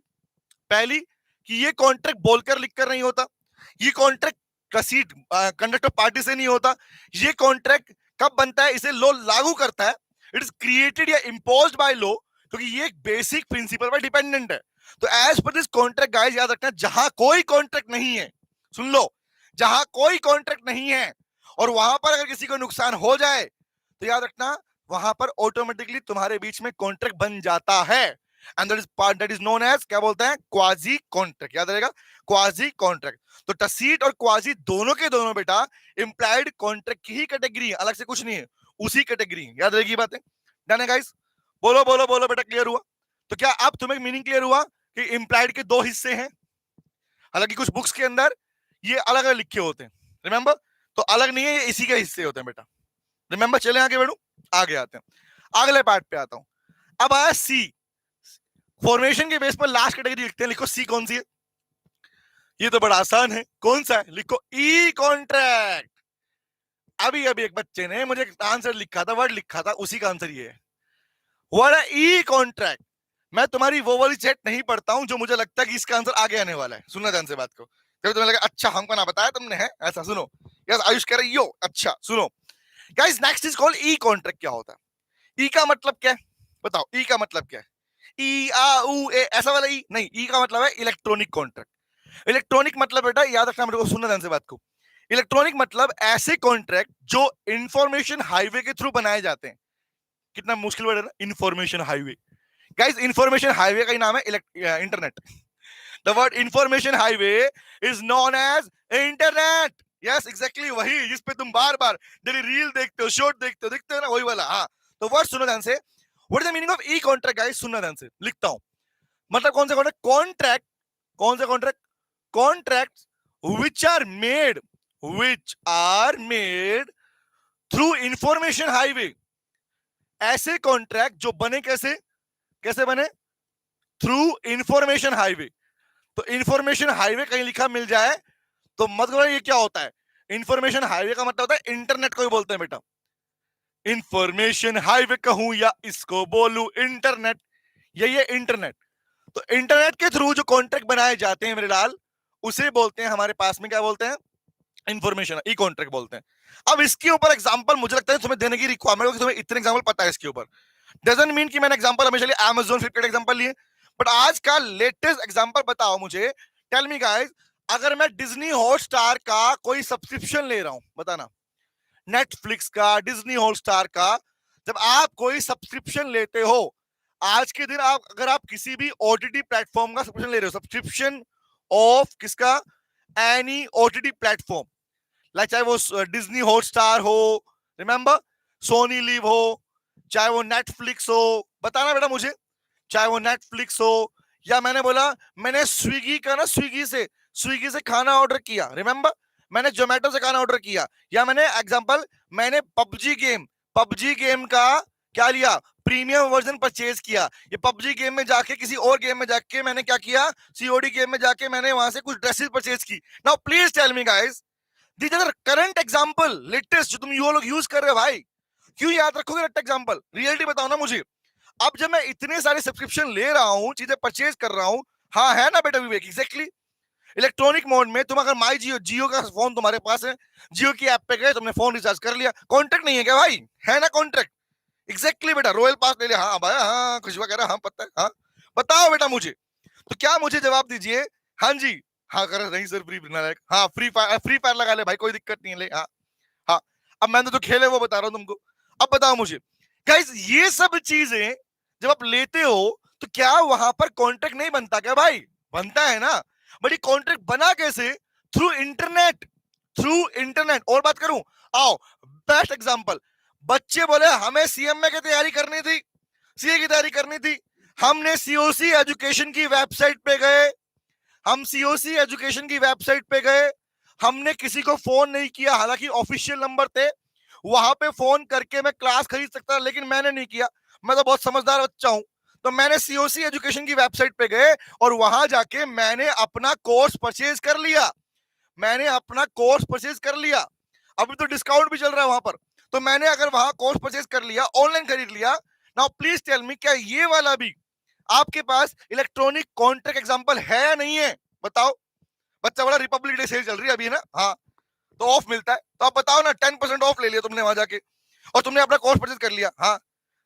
पहली, कि ये कॉन्ट्रैक्ट बोलकर लिखकर नहीं होता, ये कॉन्ट्रैक्ट रसीद कंडक्ट ऑफ पार्टी से नहीं होता, ये कॉन्ट्रैक्ट कब बनता है, इसे लॉ लागू करता है, इट इज क्रिएटेड या इम्पोज्ड बाय लॉ, क्योंकि ये एक बेसिक प्रिंसिपल पर डिपेंडेंट है। तो as per this contract guys, याद रखना, जहां कोई कॉन्ट्रैक्ट नहीं है, सुन लो, जहां कोई कॉन्ट्रैक्ट नहीं है और वहां पर अगर किसी को नुकसान हो जाए, तो याद रखना वहां पर ऑटोमेटिकली तुम्हारे बीच में कॉन्ट्रैक्ट बन जाता है, and that is known as, क्या बोलते हैं, क्वाजी कॉन्ट्रैक्ट। याद रहेगा, क्वाजी कॉन्ट्रैक्ट। तो टसीट और क्वाजी दोनों के दोनों बेटा इंप्लाइड कॉन्ट्रैक्ट की ही कैटेगरी है, अलग से कुछ नहीं है, उसी कैटेगरी। याद रहेगी बातें। डन है गाइस, बोलो बोलो बोलो बेटा, क्लियर हुआ। तो क्या अब तुम्हें मीनिंग क्लियर हुआ कि इंप्लाइड के दो हिस्से हैं, हालांकि कुछ बुक्स के अंदर ये अलग अलग लिखे होते हैं, रिमेंबर, तो अलग नहीं है, ये इसी के हिस्से होते हैं बेटा, रिमेंबर। चले आगे बढ़ू, आगे आते हैं, अगले पार्ट पे आता हूं। अब आया सी, फॉर्मेशन के बेस पर लास्ट कैटेगरी लिखते हैं, लिखो सी कौन सी है, ये तो बड़ा आसान है, कौन सा है, लिखो ई कॉन्ट्रैक्ट। अभी अभी एक बच्चे ने मुझे आंसर लिखा था, वर्ड लिखा था, उसी का आंसर ये है, वर्ड है ई कॉन्ट्रैक्ट। मैं तुम्हारी वो वाली चैट नहीं पढ़ता हूं जो मुझे लगता है कि इसका आंसर आगे आने वाला है, सुनना ध्यान से बात को, तभी तुम्हें लगा अच्छा हमको ना बताया तुमने है ऐसा। सुनो, यस आयुष कह रही यो, अच्छा सुनो guys, next is called E contract. क्या होता है, ई का मतलब क्या है, बताओ, ई का मतलब क्या है, ई आ उ ए ऐसा वाला ई नहीं, ई का मतलब है इलेक्ट्रॉनिक कॉन्ट्रैक्ट। इलेक्ट्रॉनिक मतलब बेटा याद रखना मेरे को, सुनना ध्यान से बात को, इलेक्ट्रॉनिक मतलब ऐसे कॉन्ट्रैक्ट जो इंफॉर्मेशन हाईवे के थ्रू बनाए जाते हैं। कितना मुश्किल वर्ड है ना, information highway. Guys, information highway का ही नाम है internet. The word information highway is known as internet. Yes exactly, वही जिस पे तुम बार बार डेली रील देखते हो, शॉर्ट देखते हो, दिखते हो ना, वही वाला। हाँ, तो वर्ड सुनो ध्यान से, what is the meaning of E contract guys, सुनना ध्यान से, लिखता हूं। मतलब कौन सा कॉन्ट्रैक्ट, कॉन्ट्रैक्ट, कौन सा contract, contract which are made through information highway। ऐसे कॉन्ट्रैक्ट जो बने कैसे, कैसे बने, थ्रू इंफॉर्मेशन हाईवे। तो इंफॉर्मेशन हाईवे कहीं लिखा मिल जाए तो मतलब ये क्या होता है, इंफॉर्मेशन हाईवे का मतलब होता है इंटरनेट को ही बोलते हैं बेटा। इंफॉर्मेशन हाईवे कहूं या इसको बोलूं इंटरनेट, यही है इंटरनेट। तो इंटरनेट के थ्रू जो कॉन्ट्रैक्ट बनाए जाते हैं मेरे लाल, उसे बोलते हैं हमारे पास में, क्या बोलते हैं, इंफॉर्मेशन, ई कॉन्ट्रैक्ट बोलते हैं। अब इसके ऊपर एग्जांपल मुझे लगता है तुम्हें देने की रिक्वायरमेंट होगी, तुम्हें इतने एग्जांपल पता है इसके ऊपर, डजंट मीन कि मैंने एग्जांपल हमेशा लिए Amazon फ्लिपकार्ट एग्जांपल लिए, बट आज का लेटेस्ट एग्जांपल बताओ मुझे। टेल मी गाइस, अगर मैं डिज्नी हॉटस्टार का कोई सब्सक्रिप्शन ले रहा हूं, बताना, नेटफ्लिक्स का, डिज्नी हॉटस्टार का, जब आप कोई सब्सक्रिप्शन लेते हो, आज के दिन आप अगर आप किसी भी ओटीटी प्लेटफॉर्म का सब्सक्रिप्शन ले रहे हो, सब्सक्रिप्शन ऑफ किसका, एनी ओटीटी प्लेटफॉर्म, लाइक चाहे वो डिज्नी हॉटस्टार हो, रिमेंबर, सोनी लिव हो, चाहे वो नेटफ्लिक्स हो, बताना बेटा मुझे, चाहे वो नेटफ्लिक्स हो, या मैंने बोला मैंने स्विगी का ना, स्विगी से खाना ऑर्डर किया, रिमेंबर, मैंने जोमेटो से खाना ऑर्डर किया, या मैंने एग्जांपल, मैंने पबजी गेम का क्या लिया, प्रीमियम वर्जन परचेज किया, ये पबजी गेम में जाके किसी और गेम में जाके मैंने क्या किया, सीओडी गेम में जाके मैंने वहां से कुछ ड्रेसेस परचेज की। Now please tell me guys, these are current example, latest जो तुम लोग यूज कर रहे हो भाई, क्यों याद रखोगे लेटेस्ट एग्जांपल, रियलिटी बताओ ना मुझे। अब जब मैं इतने सारे सब्सक्रिप्शन ले रहा हूं, चीजें परचेज कर रहा हूं, हाँ है ना बेटा विवेक, एग्जैक्टली, इलेक्ट्रॉनिक मोड में तुम अगर माई जियो का फोन तुम्हारे पास है, जियो की ऐप पे गए, तुमने फोन रिचार्ज कर लिया, कॉन्ट्रैक्ट नहीं है क्या भाई, है ना कॉन्ट्रैक्ट, एग्जैक्टली बेटा, रॉयल पास ले लिया, हाँ भाई, हाँ खुशबा कह रहा, हाँ पता है, हाँ बताओ बेटा मुझे। तो क्या मुझे जवाब दीजिए, हाँ जी, हाँ कर नहीं सर, हाँ फ्री फायर लगा ले भाई, कोई दिक्कत नहीं है, ले हाँ, हाँ अब मैंने तो खेले वो बता रहा हूं तुमको। अब बताओ मुझे गाइस, ये सब चीजें जब आप लेते हो तो क्या वहां पर कॉन्ट्रैक्ट नहीं बनता क्या भाई, बनता है ना, बट ये कॉन्ट्रैक्ट बना कैसे, थ्रू इंटरनेट, थ्रू इंटरनेट। और बात करूं, आओ बेस्ट एग्जांपल, बच्चे बोले हमें सीएमए की तैयारी करनी थी, सीए की तैयारी करनी थी, हमने सीओसी एजुकेशन की वेबसाइट पे गए, हम सीओसी एजुकेशन की वेबसाइट पे गए, हमने किसी को फोन नहीं किया, हालांकि ऑफिशियल नंबर थे, वहां पे फोन करके मैं क्लास खरीद सकता, लेकिन मैंने नहीं किया, मैं तो बहुत समझदार बच्चा हूं। तो मैंने सीओसी एजुकेशन की वेबसाइट पे गए और वहां जाके मैंने अपना कोर्स परचेज कर लिया, मैंने अपना कोर्स परचेज कर लिया। अभी तो डिस्काउंट भी चल रहा है वहां पर, तो मैंने अगर वहां कोर्स परचेज कर लिया, ऑनलाइन खरीद लिया। नाउ प्लीज टेल मी, क्या ये वाला भी आपके पास इलेक्ट्रॉनिक कॉन्ट्रैक्ट एग्जांपल है या नहीं है? बताओ। बच्चा बड़ा, रिपब्लिक डे सेल चल रही है अभी, है ना? हाँ, तो ऑफ मिलता है, तो आप बताओ ना, 10% ऑफ ले लिया तुमने वहां जाके और तुमने अपना कोर्स परचेज कर लिया। हाँ,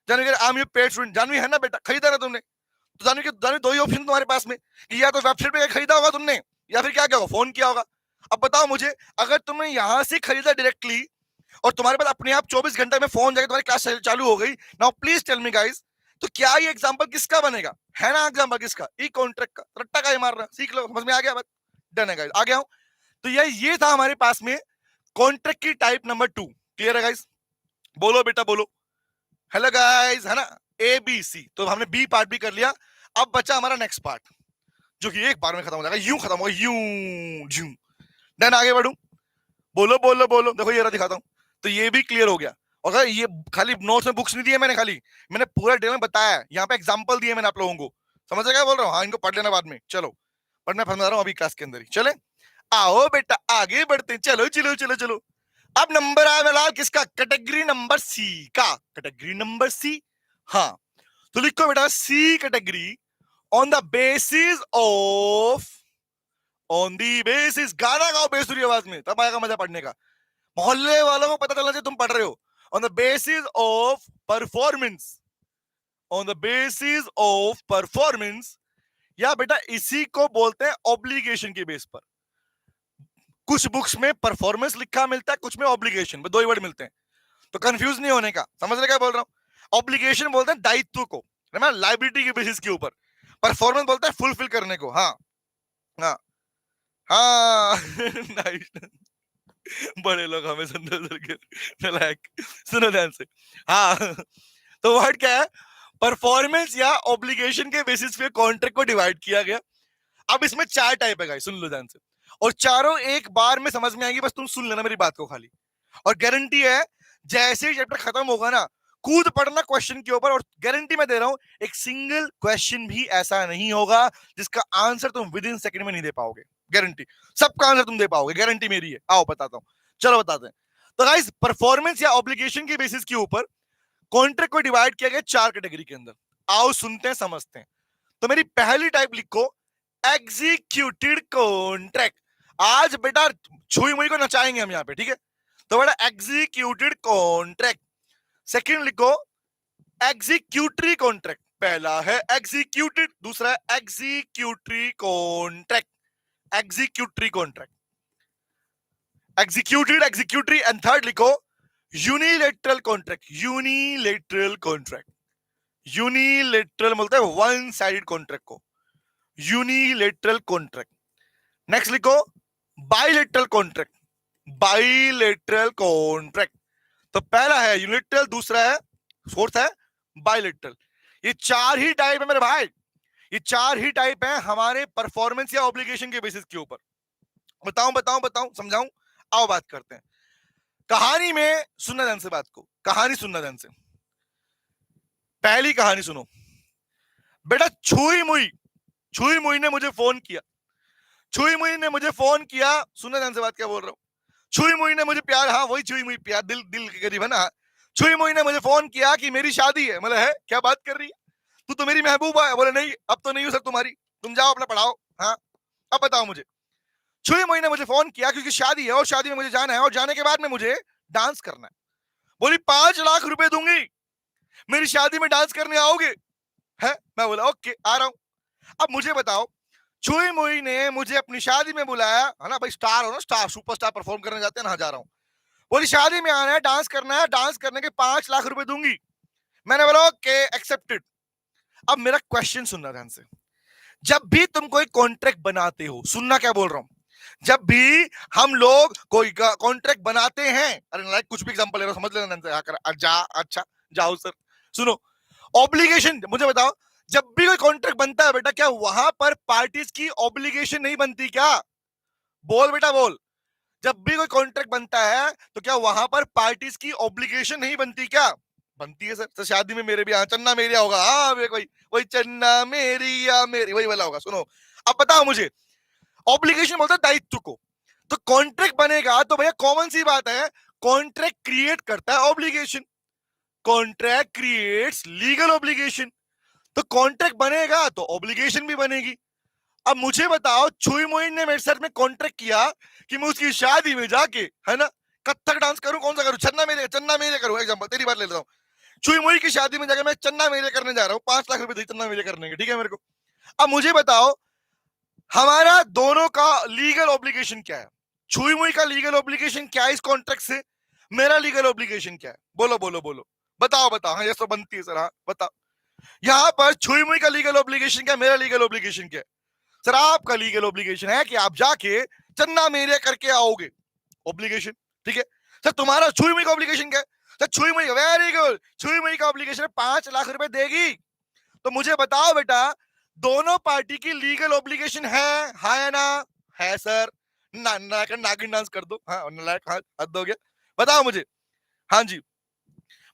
Janvi, I am your paid student, Janvi है ना बेटा, खरीदा ना तुमने? तो जानवी दो ही ऑप्शन तुम्हारे पास में, कि या तो वेबसाइट पे खरीदा होगा तुमने, या फिर क्या क्या होगा, फोन किया होगा। अब बताओ मुझे, अगर तुमने यहां से खरीदा डायरेक्टली और तुम्हारे पास अपने आप 24 घंटे में फोन जाके तुम्हारी क्लास चालू हो गई, now please tell me guys, तो क्या ये एग्जांपल किसका बनेगा? है ना एग्जांपल किसका? ई कॉन्ट्रैक्ट का। रट्टा का ही मार रहा, सीख लो, समझ में आ गया? बात डन है गाइस, आ गया हूं। तो ये था हमारे पास में कॉन्ट्रैक्ट की टाइप नंबर 2। क्लियर है गाइस? बोलो बेटा बोलो। हेलो गाइस, है ना? ए बी सी, तो हमने बी पार्ट भी कर लिया। अब बचा हमारा नेक्स्ट पार्ट, जो कि एक बार में खत्म हो जाएगा, यूं खत्म होगा, यूं यूं। देन आगे बढ़ू, बोलो बोलो बोलो। देखो ये रहा, दिखाता हूं। तो ये भी क्लियर हो गया। और अगर ये खाली नोट्स में बुक्स नहीं दिए मैंने, खाली मैंने पूरा डिटेल में बताया है, यहाँ पे एग्जांपल दिए मैंने आप लोगों को। समझ गया बोल रहा हूँ? हाँ, इनको पढ़ लेना बाद में, चलो। पर मैं समझा रहा हूँ अभी क्लास के अंदर ही। चले, आओ बेटा आगे बढ़ते हैं, चलो चलो चलो चलो। अब नंबर आया मेरा किसका? कैटेगरी नंबर सी का। कैटेगरी नंबर सी, हाँ। तो लिखो बेटा, C category on the basis of, on the basis, गाना गाओ बेसुरी आवाज में, तब आएगा मजा पढ़ने का। मोहल्ले वालों को पता चलना चाहिए तुम पढ़ रहे हो। On the basis of performance, on the basis of performance, या बेटा इसी को बोलते हैं ऑब्लिगेशन के बेस पर। कुछ बुक्स में परफॉर्मेंस लिखा मिलता है, कुछ में ऑब्लिगेशन, दो ही वर्ड मिलते हैं, तो कंफ्यूज नहीं होने का। समझ रहे क्या बोल रहा हूं? ऑब्लिगेशन बोलते हैं दायित्व को, लाइबिलिटी के बेसिस के ऊपर। परफॉर्मेंस बोलता है फुलफिल करने को। हाँ हाँ हाँ नाइस। बड़े लोग हमें सुंदर के लायक, सुनो ध्यान से। हाँ, तो वर्ड क्या है? परफॉर्मेंस या ऑब्लिगेशन के बेसिस पे कॉन्ट्रैक्ट को डिवाइड किया गया। अब इसमें 4 टाइप है गाइस, सुन लो ध्यान से, और चारों एक बार में समझ में आएगी, बस तुम सुन लेना मेरी बात को खाली। और गारंटी है, जैसे ही चैप्टर खत्म होगा ना, कूद पड़ना क्वेश्चन के ऊपर, और गारंटी मैं दे रहा हूं, एक सिंगल क्वेश्चन भी ऐसा नहीं होगा जिसका आंसर तुम विद इन सेकंड में नहीं दे पाओगे। गारंटी, सबका आंसर तुम दे पाओगे, गारंटी मेरी है। आओ बताता हूं, चलो बताते हैं। तो गाइस, परफॉर्मेंस या ऑब्लिगेशन के बेसिस के ऊपर कॉन्ट्रैक्ट को डिवाइड किया गया 4 कैटेगरी के अंदर। आओ सुनते हैं, समझते हैं। तो मेरी पहली टाइप लिखो, एग्जीक्यूटेड कॉन्ट्रैक्ट। आज बेटा छुई मुई को नचाएंगे हम यहाँ पे, ठीक है? तो बेटा एग्जीक्यूटेड कॉन्ट्रैक्ट। सेकंड लिखो, एग्जीक्यूटरी कॉन्ट्रैक्ट। पहला है एग्जीक्यूटेड, दूसरा है executory contract. Executory contract, executed, executory, and third लिखो unilateral contract. Unilateral contract, unilateral बोलते हैं वन साइडेड कॉन्ट्रैक्ट को, यूनिलेटरल कॉन्ट्रैक्ट। नेक्स्ट लिखो बाइलेटरल कॉन्ट्रैक्ट, बाइलेटरल कॉन्ट्रैक्ट। तो पहला है यूनिलेटरल, दूसरा है, फोर्थ है बाइलेटरल। ये 4 ही टाइप है मेरे भाई, ये 4 ही टाइप है हमारे परफॉर्मेंस या ऑब्लिगेशन के बेसिस के ऊपर। बताऊं बताऊं बताऊं, समझाऊं? आओ बात करते हैं। कहानी में सुनना ध्यान से बात को, कहानी सुनना ध्यान से। पहली कहानी सुनो बेटा। छुई मुई ने मुझे फोन किया, छुई मुई ने मुझे फोन किया। सुनना ध्यान से बात, क्या बोल रहा हूं? छुई मुई ने मुझे प्यार, हाँ वही छुई मुई, प्यार दिल, दिल के करीब है ना। छुई मुई ने मुझे फोन किया कि मेरी शादी है। मतलब है, क्या बात कर रही है तू, तो मेरी महबूबा है। बोले नहीं, अब तो नहीं हो सकती तुम्हारी, तुम जाओ अपना पढ़ाओ। हाँ, अब बताओ मुझे। छुई मुई ने मुझे फोन किया क्योंकि शादी है और शादी में मुझे जाना है, और जाने के बाद में मुझे डांस करना है। बोली 5 लाख रुपए दूंगी, मेरी शादी में डांस करने आओगे? है, मैं बोला ओके आ रहा हूं। अब मुझे बताओ, छुई मुई ने मुझे अपनी शादी में बुलाया, है ना भाई, स्टार हो ना, स्टार सुपरस्टार परफॉर्म करने जाते हैं ना, जा रहा हूं। बोली शादी में आना है, डांस करना है, डांस करने के 5 लाख रुपए दूंगी। मैंने बोला ओके एक्सेप्टेड। अब मेरा क्वेश्चन सुनना ध्यान से, जब भी तुम कोई कॉन्ट्रैक्ट बनाते हो, सुनना क्या बोल रहा हूं, जब भी हम लोग कोई कॉन्ट्रैक्ट बनाते हैं, अरे लाइक कुछ भी एग्जांपल ले रहा हूं, समझ लेना, जा अच्छा जाओ सर, सुनो, ऑब्लिगेशन मुझे बताओ, जब भी कोई कॉन्ट्रैक्ट बनता है बेटा, क्या वहां पर पार्टीज की ऑब्लिगेशन नहीं बनती क्या? बोल बेटा बोल। जब भी कोई कॉन्ट्रैक्ट बनता है तो क्या वहां पर पार्टीज की ऑब्लिगेशन नहीं बनती क्या? बनती है सर। तो शादी में मेरे भी चन्ना मेरिया होगा, हाँ वही वही चन्ना मेरिया मेरी, वही वाला होगा। सुनो, अब बताओ मुझे, ऑब्लिगेशन बोलता है दायित्व को, तो कॉन्ट्रैक्ट बनेगा तो भैया कॉमन सी बात है, कॉन्ट्रैक्ट क्रिएट करता है obligation, contract creates legal obligation, तो कॉन्ट्रैक्ट बनेगा तो ऑब्लिगेशन भी बनेगी। अब मुझे बताओ, छुई मोइन ने मेरे साथ में कॉन्ट्रैक्ट किया कि मैं उसकी शादी में जाके, है ना, कथक डांस करूं, कौन सा करूं, चन्ना मेरे करूं, एग्जांपल तेरी बात ले लेता हूं, छुई मोई की शादी में जाकर मैं चन्ना मेरे करने जा रहा हूं, 5 लाख रुपए दी चन्ना मेरे करने के, ठीक है मेरे को। अब मुझे बताओ, हमारा दोनों का लीगल ऑब्लिगेशन क्या है? छुई मुई का लीगल ऑब्लिगेशन क्या है इस कॉन्ट्रैक्ट से? मेरा लीगल ऑब्लिगेशन क्या है? बोलो बोलो बोलो, बताओ बताओ। हाँ, ये तो बनती है सर, हाँ बताओ। यहां पर छुई मुई का लीगल ऑब्लिगेशन क्या, मेरा लीगल ऑब्लिगेशन क्या है? सर आपका लीगल ऑब्लिगेशन है कि आप जाके चन्ना मेरे करके आओगे, ऑब्लिगेशन, ठीक है। सर तुम्हारा छुई मुई का ऑब्लिगेशन क्या है? सर छुई मुई, वेरी गुड, छुई मुई का ऑब्लिगेशन 5 लाख रुपए देगी। तो मुझे बताओ बेटा, दोनों पार्टी की लीगल ऑब्लिगेशन है, हाँ या ना? है सर। नागिन डांस कर दो, हाँ नालायक, हाँ हद हो गया। बताओ मुझे, हाँ जी,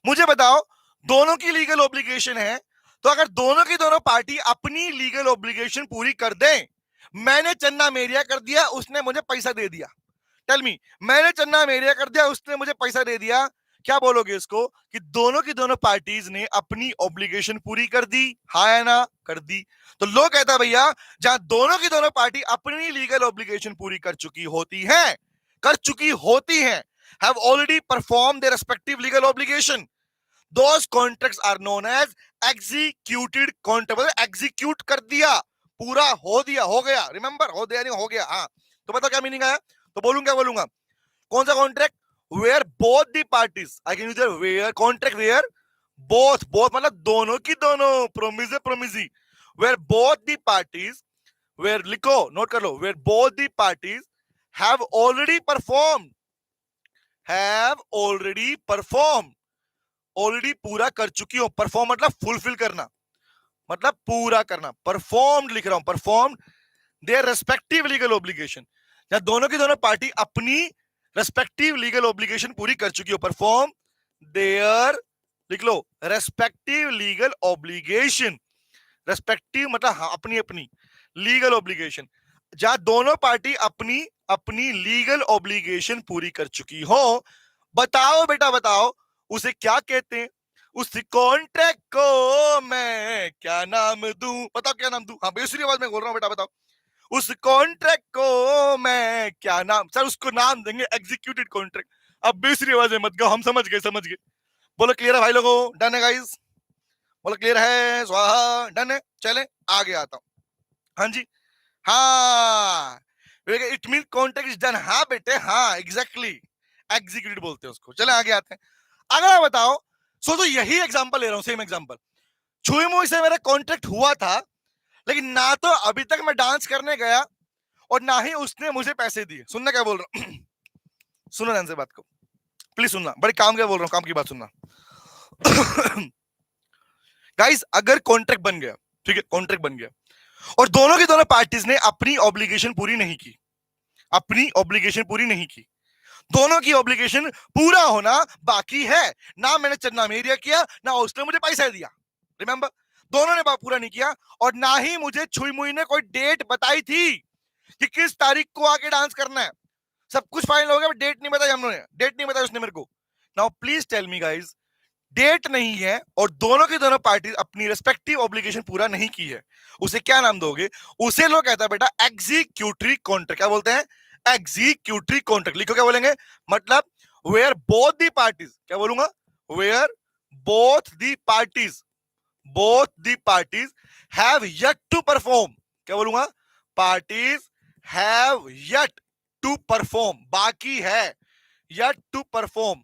मुझे बताओ, दोनों की लीगल ऑब्लिगेशन है, तो अगर दोनों की दोनों पार्टी अपनी लीगल ऑब्लिगेशन पूरी कर दें, मैंने चन्ना मेरिया कर दिया, उसने मुझे पैसा दे दिया, टेल मी, मैंने चन्ना मेरिया कर दिया, उसने मुझे पैसा दे दिया, क्या बोलोगे इसको कि दोनों की दोनों पार्टीज ने अपनी ऑब्लिगेशन पूरी कर दी, हाँ या ना? कर दी। तो लोग कहता है भैया, जहां दोनों की दोनों पार्टी अपनी लीगल ऑब्लिगेशन पूरी कर चुकी होती हैं, have already performed their respective legal obligation, those contracts are known as executed contract। Execute कर दिया, पूरा हो दिया, हो गया, रिमेंबर, हो दिया नहीं हो गया, हाँ। तो बताओ क्या मीनिंग आया? तो क्या बोलूंगा, कौन सा contract? Where both the parties, I can use where contract, where both, मतलब दोनों की दोनों, promisee, where both the parties, where लिखो, नोट कर लो, where both the parties have already perform, already पूरा कर चुकी हो, परफॉर्म मतलब फुलफिल करना, मतलब पूरा करना, परफॉर्म्ड लिख रहा हूं, performed their respective legal obligation, या दोनों की दोनों पार्टी अपनी रेस्पेक्टिव लीगल ऑब्लिगेशन पूरी कर चुकी हो, परफॉर्म देयर, लिख लो, रेस्पेक्टिव लीगल ऑब्लिगेशन, रेस्पेक्टिव मतलब हाँ, अपनी अपनी लीगल ऑब्लिगेशन, जहां दोनों पार्टी अपनी अपनी लीगल ऑब्लिगेशन पूरी कर चुकी हो। बताओ बेटा बताओ, उसे क्या कहते हैं? उस कॉन्ट्रैक्ट को मैं क्या नाम दूं? बताओ क्या नाम दूं? हाँ बेसुरी आवाज में बोल रहा हूं बेटा, बताओ उस कॉन्ट्रैक्ट को मैं क्या नाम? सर उसको नाम देंगे एग्जीक्यूटेड कॉन्ट्रैक्ट। अब बेसुरी आवाज में मत गाओ, हम समझ गए। बोलो क्लियर है भाई लोगों? डन है गाइस? बोलो क्लियर है? स्वाहा, डन है। चले आगे आता हूं, हाँ जी, हाँ, it mean contract is done, हाँ बेटे, हाँ एग्जैक्टली, एग्जीक्यूटेड बोलते हैं उसको। चले आगे आते हैं। अगर बताओ, तो यही एग्जांपल ले रहा हूं, सेम एग्जांपल, छुई मुई से मेरा कॉन्ट्रैक्ट हुआ था, लेकिन ना तो अभी तक मैं डांस करने गया और ना ही उसने मुझे पैसे दिए। सुनना क्या बोल रहा हूं? सुनो ध्यान से बात को, प्लीज सुनना, बड़े काम क्या बोल रहा हूं, काम की बात सुनना। गाइस, अगर कॉन्ट्रैक्ट बन गया, ठीक है, कॉन्ट्रैक्ट बन गया और दोनों की दोनों पार्टीज ने अपनी ऑब्लिगेशन पूरी नहीं की, दोनों की ऑब्लिगेशन पूरा होना बाकी है, ना मैंने चन्ना मेरिया किया, ना उसने मुझे पैसा दिया, रिमेंबर, दोनों ने पूरा नहीं किया, और ना ही मुझे छुई मुई ने कोई डेट बताई थी कि किस तारीख को आके डांस करना है। सब कुछ फाइनल हो गया, डेट नहीं बताई हमने, डेट नहीं बताई उसने मेरे को। Now please tell me guys, date नहीं है और दोनों की दोनों पार्टी अपनी रेस्पेक्टिव ऑब्लिगेशन पूरा नहीं की है, उसे क्या नाम दोगे? उसे लोग कहता है बेटा एग्जीक्यूटरी कॉन्ट्रैक्ट। क्या बोलते हैं? Executory contract. लिखो क्या बोलेंगे, मतलब वेयर बोथ दी पार्टीज, क्या बोलूंगा, where both the parties have yet to perform, क्या बोलूंगा, parties have yet to perform, बाकी है, येट टू परफॉर्म,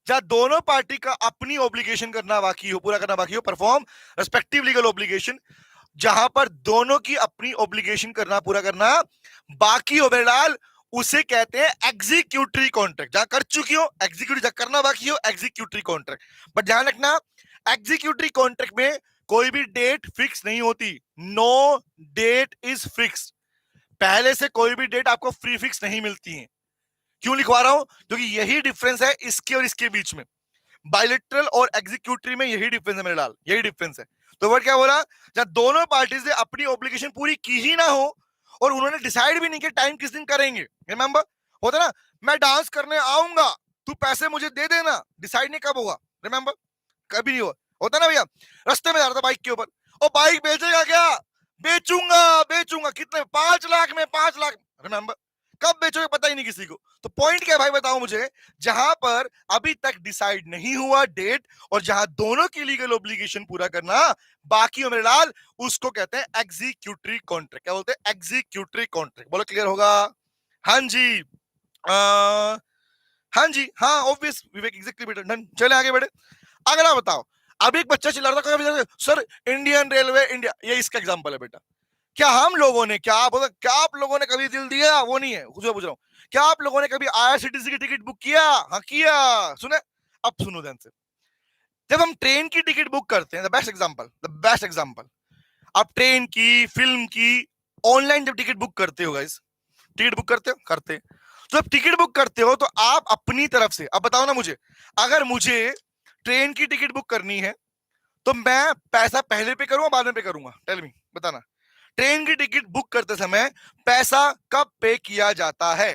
जहां दोनों पार्टी का अपनी ऑब्लिगेशन करना बाकी हो, पूरा करना बाकी हो, परफॉर्म रेस्पेक्टिव लीगल ऑब्लिगेशन, जहां पर दोनों की अपनी ऑब्लिगेशन करना पूरा करना बाकी हो बेलाल, उसे कहते हैं एग्जीक्यूटरी कॉन्ट्रैक्ट। जहां कर चुकी हो एग्जीक्यूट, जहां करना बाकी हो एग्जीक्यूटरी कॉन्ट्रैक्ट। बट ध्यान रखना, एग्जीक्यूटरी कॉन्ट्रैक्ट में कोई भी डेट फिक्स नहीं होती। No date is fix. पहले से कोई भी डेट आपको फ्री फिक्स नहीं मिलती है। क्यों लिखवा रहा हूं? क्योंकि यही डिफरेंस है इसके और इसके बीच में। बायलिटरल और एग्जीक्यूटरी में यही डिफरेंस है मेरे लाल, यही डिफरेंस है। तो वर्ड क्या बोला? जब दोनों पार्टीज ने अपनी ऑब्लिगेशन पूरी की ही ना हो और उन्होंने डिसाइड भी नहीं किया टाइम किस दिन करेंगे। रिमेंबर, होता ना, मैं डांस करने आऊंगा, तू पैसे मुझे दे देना, डिसाइड नहीं कब होगा। रिमेंबर, कभी नहीं हुआ। होता ना भैया, रास्ते में जा रहा था बाइक के ऊपर, और बाइक बेचेगा क्या? बेचूंगा बेचूंगा, कितने? 5 लाख में, 5 लाख। रिमेंबर, कब बेचोगे पता ही नहीं किसी को। तो पॉइंट क्या है भाई, बताओ मुझे। जहां पर अभी तक डिसाइड नहीं हुआ डेट और जहां दोनों की लीगल ऑब्लिगेशन पूरा करना बाकी हो मेरे लाल, उसको कहते हैं एग्जीक्यूटरी कॉन्ट्रैक्ट। क्या बोलते हैं? Executory contract. बोलो, क्लियर होगा? हाँ जी, हाँ जी, हाँ, ऑब्वियस विवेक, एग्जैक्टली बेटा, डन। चले आगे बढ़े। अगला बताओ। अब एक बच्चा चिल्ला रहा था, सर इंडियन रेलवे इंडिया, ये इसका एग्जांपल है बेटा। क्या हम लोगों ने, क्या बोला, क्या आप लोगों ने कभी दिल दिया? वो नहीं है, कुछ पूछ रहा हूं। क्या आप लोगों ने कभी आईआरसीटीसी की टिकट बुक किया? हाँ किया। सुने, अब सुनो ध्यान से। जब हम ट्रेन की टिकट बुक करते हैं, the best example, the best example, आप ट्रेन की, फिल्म की, ऑनलाइन जब टिकट बुक करते हो गाइस, टिकट बुक करते हो, करते, तो जब टिकट बुक करते हो तो आप अपनी तरफ से, अब बताओ ना मुझे, अगर मुझे ट्रेन की टिकट बुक करनी है तो मैं पैसा पहले पे करूंगा बाद में पे करूंगा? टेल मी, बताना। ट्रेन की टिकट बुक करते समय पैसा कब पे किया जाता है?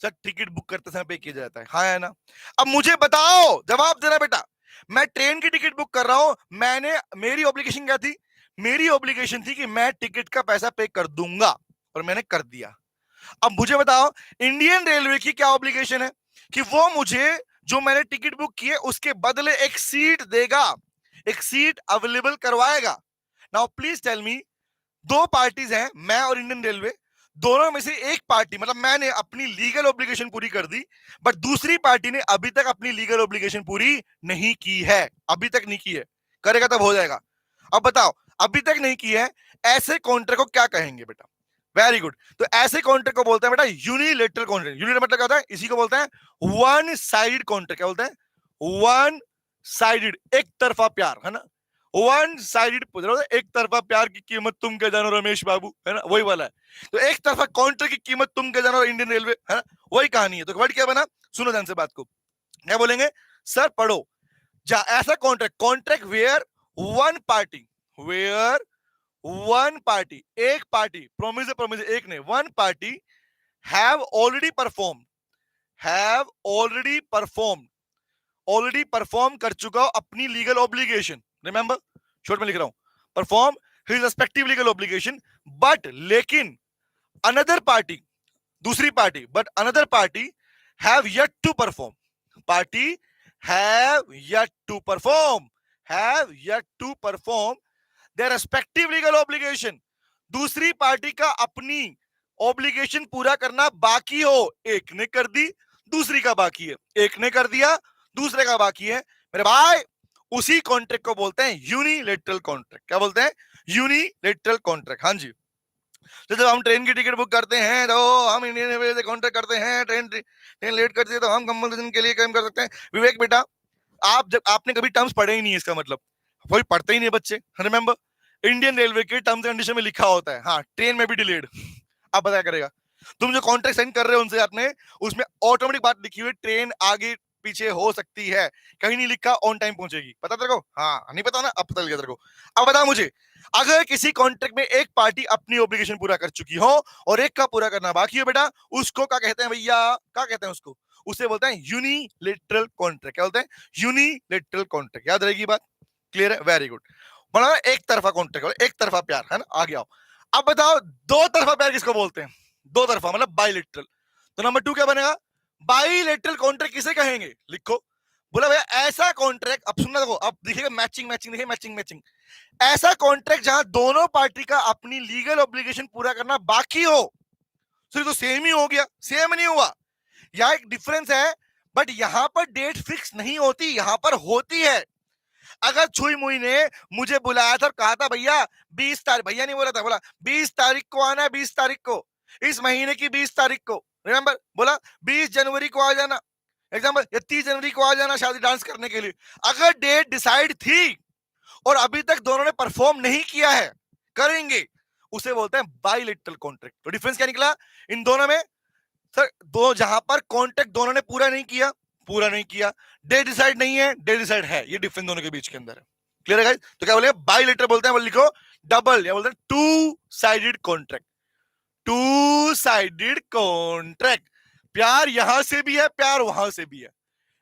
सर टिकट बुक करते समय पे किया जाता है, हाँ है ना? अब मुझे बताओ, जवाब देना बेटा। मैं ट्रेन की टिकट बुक कर रहा हूं, मैंने, मेरी ऑब्लिगेशन क्या थी? मेरी ऑब्लिगेशन थी कि मैं टिकट का पैसा पे कर दूंगा, और मैंने कर दिया। अब मुझे बताओ, इंडियन रेलवे की क्या ऑब्लिगेशन है? कि वो मुझे, जो मैंने टिकट बुक की है, उसके बदले एक सीट देगा, एक सीट अवेलेबल करवाएगा। नाउ प्लीज टेल मी, दो पार्टीज हैं, मैं और इंडियन रेलवे, दोनों में से एक पार्टी, मतलब मैंने अपनी लीगल ऑब्लिगेशन पूरी कर दी, बट दूसरी पार्टी ने अभी तक अपनी लीगल ऑब्लिगेशन पूरी नहीं की है। अभी तक नहीं की है, करेगा तब हो जाएगा। अब बताओ, अभी तक नहीं की है, ऐसे कॉन्ट्रैक्ट को क्या कहेंगे बेटा? Very good. तो ऐसे कॉन्ट्रैक्ट को बोलते हैं बेटा यूनिलेटरल कॉन्ट्रैक्ट। यूनिलेटरल मतलब क्या होता है? इसी को बोलते हैं वन साइडेड कॉन्ट्रैक्ट। क्या बोलते हैं? वन साइडेड, एक तरफा प्यार, है ना? वन साइडेड, एक तरफा प्यार की कीमत तुम क्या जानो रमेश बाबू, है ना? वही वाला है। तो एक तरफा कॉन्ट्रैक्ट की कीमत तुम क्या जानो इंडियन रेलवे, है ना? वही कहानी है। तो वर्ड क्या बना? सुनो ध्यान से बात को। क्या बोलेंगे? सर पढ़ो, ऐसा contract, contract where one party, where one party, एक पार्टी, प्रोमिस प्रोमिस, एक ने, one party have already perform, have already perform, already perform कर चुका हो अपनी लीगल ऑब्लिगेशन। रिमेंबर, शॉर्ट में लिख रहा हूं, perform his respective legal obligation, but लेकिन अनदर पार्टी, दूसरी party, but another party have yet to perform, party have yet to perform, have yet to perform their respective legal obligation. दूसरी party का अपनी obligation पूरा करना बाकी हो, एक ने कर दी, दूसरी का बाकी है, एक ने कर दिया, दूसरे का बाकी है, मेरे भाई, उसी कॉन्ट्रैक्ट को बोलते हैं यूनिलेटरल कॉन्ट्रैक्ट। क्या बोलते हैं? Unilateral contract. हाँ जी। तो जब हम ट्रेन की टिकट बुक करते हैं तो हम इंडियन रेलवे से कॉन्ट्रैक्ट करते हैं, ट्रेन लेट करती है तो हम कंपनसेशन के लिए क्लेम कर सकते हैं। विवेक बेटा, आप जब, आपने कभी टर्म्स पढ़े ही नहीं है, इसका मतलब कोई पढ़ते ही नहीं बच्चे। रिमेंबर, इंडियन रेलवे के टर्म्स एंड कंडीशन में लिखा होता है, हाँ ट्रेन में भी डिलेड। आप बताया करेगा, तुम जो कॉन्ट्रैक्ट साइन कर रहे हो उनसे आपने, उसमें ऑटोमेटिक बात लिखी हुई, ट्रेन आगे पीछे हो सकती है, कहीं नहीं लिखा ऑन टाइम पहुंचेगी। पता तेरे को? हाँ, नहीं पता ना, अब पता लग गया तेरे को। अब बता मुझे, अगर किसी कॉन्ट्रैक्ट में एक पार्टी अपनी ऑब्लिगेशन पूरा कर चुकी हो और एक का पूरा करना बाकी हो बेटा, उसको क्या कहते हैं भैया? क्या कहते हैं उसको? उसे बोलते हैं यूनिलेटरल कॉन्ट्रैक्ट। क्या बोलते हैं? Unilateral contract. याद रहेगी बात? क्लियर है? Very good. बना एक तरफा कॉन्ट्रैक्ट, एक तरफा प्यार, है ना? आगे आओ। अब बताओ, दो तरफा प्यार किसको बोलते हैं? दो तरफा मतलब बाइलेटरल। तो नंबर 2 क्या बनेगा? बाइलेटरल कॉन्ट्रैक्ट किसे कहेंगे? लिखो। बोला भैया ऐसा कॉन्ट्रैक्ट, अब सुनना देखो, अब दिखेगा मैचिंग मैचिंग, देखिए मैचिंग मैचिंग। ऐसा कॉन्ट्रैक्ट जहां दोनों पार्टी का अपनी लीगल ऑब्लिगेशन पूरा करना बाकी हो। सिर्फ तो सेम ही हो गया, सेम नहीं हुआ, यहां एक डिफरेंस है, बट यहां पर डेट फिक्स नहीं होती, यहां पर होती है। अगर छुई मुई ने मुझे बुलाया था और कहा था भैया 20 तारीख, भैया नहीं बोला था, बोला 20 तारीख को आना है, 20 तारीख को, इस महीने की 20 तारीख को, रिमेंबर, बोला 20 जनवरी को आ जाना, एग्जाम्पल, या 30 जनवरी को आ जाना शादी डांस करने के लिए। अगर डेट डिसाइड थी और अभी तक दोनों ने परफॉर्म नहीं किया है, करेंगे, उसे बोलते हैं बाइलेटरल कॉन्ट्रैक्ट। तो डिफरेंस क्या निकला इन दोनों में? सर, दो जहां पर कॉन्ट्रैक्ट दोनों ने पूरा नहीं किया, डेट डिसाइड नहीं है, डेट डिसाइड है, ये डिफरेंस दोनों के बीच के अंदर है। क्लियर है गाइस? तो क्या बोलेंगे? बाइलेटरल बोलते हैं, लिखो डबल, या बोलते हैं two sided contract. Two sided contract, प्यार यहां से भी है, प्यार वहां से भी है,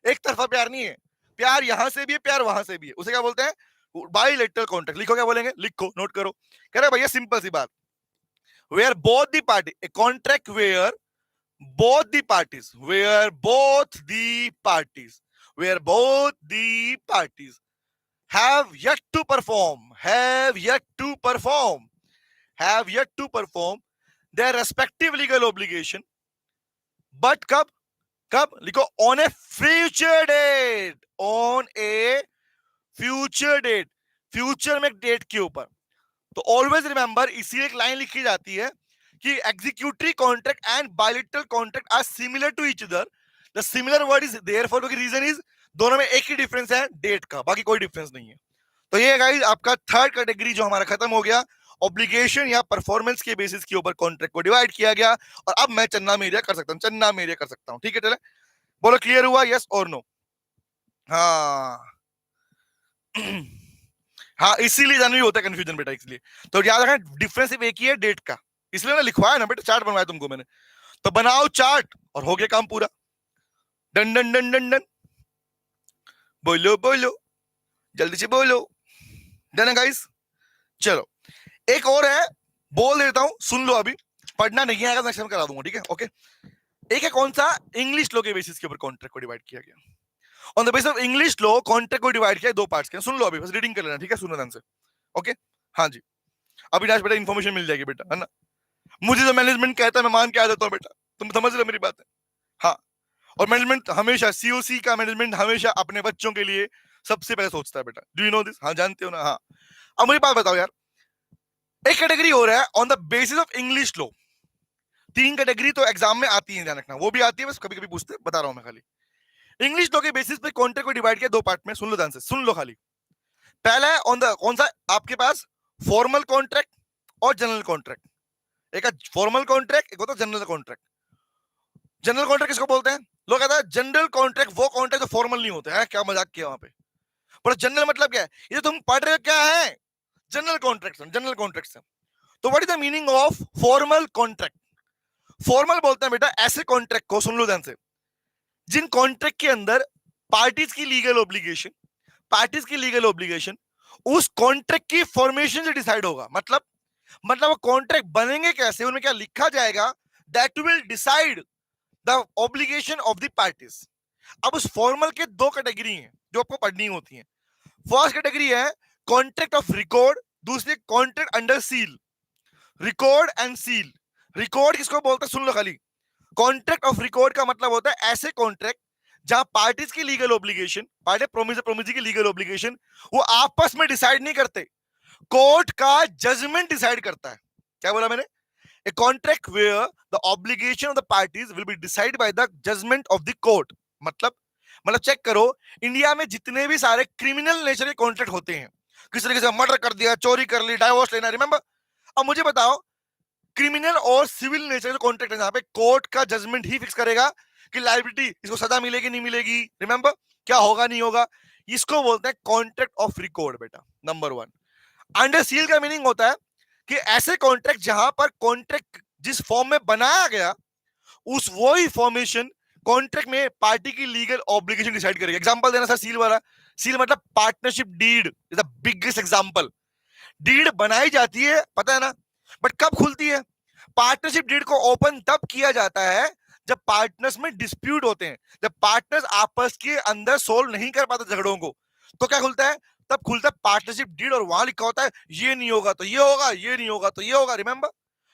एक तरफा प्यार नहीं है, प्यार यहां से भी है, प्यार वहां से भी है, उसे क्या बोलते हैं? Bilateral contract. लिखो, क्या बोलेंगे? लिखो, नोट करो। कह रहे भैया सिंपल सी बात, where both the party, a contract where both the parties where both the parties where both the parties have yet to perform their respective legal obligation, but कब लिखो? on a future date, future में date के ऊपर। तो always remember, इसी एक line लिखी जाती है कि executory contract and bilateral contract are similar to each other. The similar word is therefore, क्योंकि रीजन इज दोनों में एक ही डिफरेंस है, डेट का, बाकी कोई डिफरेंस नहीं है। तो ये गाइस आपका थर्ड कैटेगरी जो हमारा खत्म हो गया, ऑब्लिगेशन या परफॉर्मेंस के बेसिस के ऊपर कॉन्ट्रैक्ट को डिवाइड किया गया। और अब मैं चन्ना मेरिया कर सकता हूं, ठीक है? चले बोलो, क्लियर हुआ? यस और नो? हाँ हाँ, इसीलिए जानवी होता है कंफ्यूजन बेटा, इसलिए तो याद रखना डिफरेंस सिर्फ एक ही है, डेट का, इसलिए ना लिखवाया ना बेटा, चार्ट बनवाया तुमको मैंने। तो बनाओ चार्ट और हो गया काम पूरा। Done done done done done, बोलो जल्दी से बोलो। डन है गाइस? चलो एक और है, बोल देता हूं, सुन लो, अभी पढ़ना नहीं आएगा, नेक्स्ट टाइम करा दूंगा, ठीक है? ओके, एक है कौन सा? इंग्लिश लॉ के बेसिस के ऊपर कॉन्ट्रैक्ट को डिवाइड किया गया। On the basis of English law contract को डिवाइड किया दो पार्ट्स के। सुन लो, अभी बस रीडिंग कर लेना, ठीक है? सुनो ध्यान से। ओके, हाँ जी, अभी आज बेटा इन्फॉर्मेशन मिल जाएगी बेटा, है ना? मुझे जो मैनेजमेंट कहता है मैं मान के आ जाता हूँ बेटा, तुम समझ लो मेरी बात है। हाँ, और मैनेजमेंट हमेशा, सीओसी का मैनेजमेंट हमेशा अपने बच्चों के लिए सबसे पहले सोचता है बेटा। Do you know this? हाँ, जानते हो ना? हाँ। अब मुझे बात बताओ यार, एक कैटेगरी हो रहा है on the basis of English law. तीन कैटेगरी तो एग्जाम में आती है, ध्यान रखना, वो भी आती है, बस कभी कभी पूछते, बता रहा हूं मैं खाली। इंग्लिश लॉ के बेसिस पे कॉन्ट्रैक्ट को डिवाइड किया दो पार्ट में। सुन लो ध्यान से, सुन लो खाली। पहला है ऑन द, कौन सा आपके पास? फॉर्मल कॉन्ट्रैक्ट और जनरल कॉन्ट्रैक्ट। एक है फॉर्मल कॉन्ट्रैक्ट, एक होता है जनरल कॉन्ट्रैक्ट। जनरल कॉन्ट्रैक्ट किसको बोलते हैं? लोग कहते हैं जनरल कॉन्ट्रैक्ट वो कॉन्ट्रैक्ट जो फॉर्मल नहीं होते हैं। क्या मजाक किया वहां पे? पर जनरल मतलब क्या है? ये तुम पढ़ रहे हो क्या है? General contract, general contract. तो what is the meaning of formal contract? Formal बोलते हैं बेटा ऐसे कॉन्ट्रैक्ट को, सुन लो ध्यान से, जिन कॉन्ट्रैक्ट के अंदर पार्टीज की लीगल ऑब्लिगेशन उस कॉन्ट्रैक्ट की फॉर्मेशन से डिसाइड होगा। मतलब वो कॉन्ट्रैक्ट बनेंगे कैसे, उनमें क्या लिखा जाएगा, that will decide the obligation of the parties. अब उस फॉर्मल के दो कैटेगरी हैं जो आपको पढ़नी होती हैं। फर्स्ट कैटेगरी है कॉन्ट्रैक्ट ऑफ रिकॉर्ड, दूसरी contract under seal. Record and seal. Record किसको बोलते हैं? सुन लो खाली। कॉन्ट्रैक्ट ऑफ रिकॉर्ड का मतलब होता है ऐसे कॉन्ट्रैक्ट जहां पार्टीज की लीगल ऑब्लिगेशन, पार्टी प्रोमिस की लीगल ऑब्लिगेशन वो आपस में डिसाइड नहीं करते, कोर्ट का जजमेंट डिसाइड करता है। क्या बोला मैंने? A contract where the obligation of the parties will be decided by the judgment of the court। मतलब चेक करो, इंडिया में जितने भी सारे क्रिमिनल नेचर के कॉन्ट्रैक्ट होते हैं, किस तरीके से मर्डर कर दिया, चोरी कर ली, डाइवोर्स लेना, रिमेंबर? अब मुझे बताओ, क्रिमिनल और सिविल नेचर के कॉन्ट्रैक्ट है जहां पे कोर्ट का जजमेंट ही फिक्स करेगा कि लायबिलिटी, इसको सजा मिलेगी नहीं मिलेगी, रिमेंबर, क्या होगा नहीं होगा, इसको बोलते हैं कॉन्ट्रैक्ट ऑफ रिकॉर्ड बेटा, नंबर वन। अंडर सील का मीनिंग होता है कि ऐसे कॉन्ट्रैक्ट जहां पर कॉन्ट्रैक्ट जिस फॉर्म में बनाया गया उस वही फॉर्मेशन कॉन्ट्रैक्ट में पार्टी की लीगल ऑब्लिगेशन डिसाइड करेगी। एग्जांपल देना सर, सील वाला। सील मतलब partnership deed is the biggest example. Deed बनाई जाती है, पता है ना, बट कब खुलती है? पार्टनरशिप डीड को ओपन तब किया जाता है जब पार्टनर्स में डिस्प्यूट होते हैं, जब पार्टनर्स आपस के अंदर सोल्व नहीं कर पाते झगड़ों को, तो क्या खुलता है? तब खुलता है पार्टनरशिप डीड, और वहां लिखा होता है ये नहीं होगा तो ये होगा, ये नहीं होगा तो ये होगा, रिमेंबर?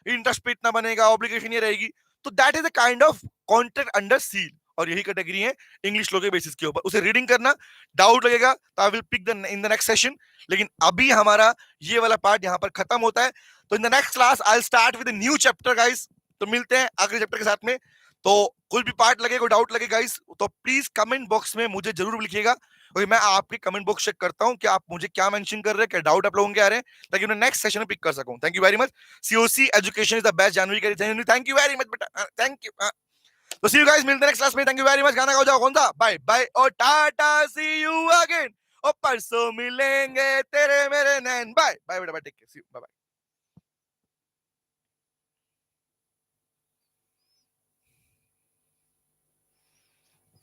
इंटरेस्ट पे इतना बनेगा, ऑब्लिगेशन ये रहेगी। तो that is the kind of contract under seal. और यही कैटेगरी है इंग्लिश लो के बेसिस के ऊपर। उसे रीडिंग करना, डाउट लगेगा तो I will pick the in the next session. लेकिन अभी हमारा ये वाला पार्ट यहाँ पर खत्म होता है। तो इन the next class I will start with new chapter guys. तो मिलते हैं अगले चैप्टर के साथ में। तो कोई भी पार्ट लगे, कोई डाउट लगे गाइस, तो प्लीज कमेंट बॉक्स में मुझे जरूर लिखिएगा, क्योंकि मैं आपके कमेंट बॉक्स चेक करता हूं कि आप मुझे क्या मेंशन कर रहे हैं, क्या डाउट आप लोगों के आ रहे हैं, ताकि उन्हें नेक्स्ट सेशन में पिक कर सकूं। Thank you very much. COC education is the best. Janvi करी थैंक यू वेरी मच बेटा, थैंक यू। तो सी यू गाइस, मिलते हैं नेक्स्ट क्लास में। Thank you very much. गाना गाओ जाओ, कौन सा? बाय बाय और टाटा, सी यू अगेन। और परसों मिलेंगे तेरे मेरे नैन। बाय बाय बेटा, bye, take care, see you, bye bye.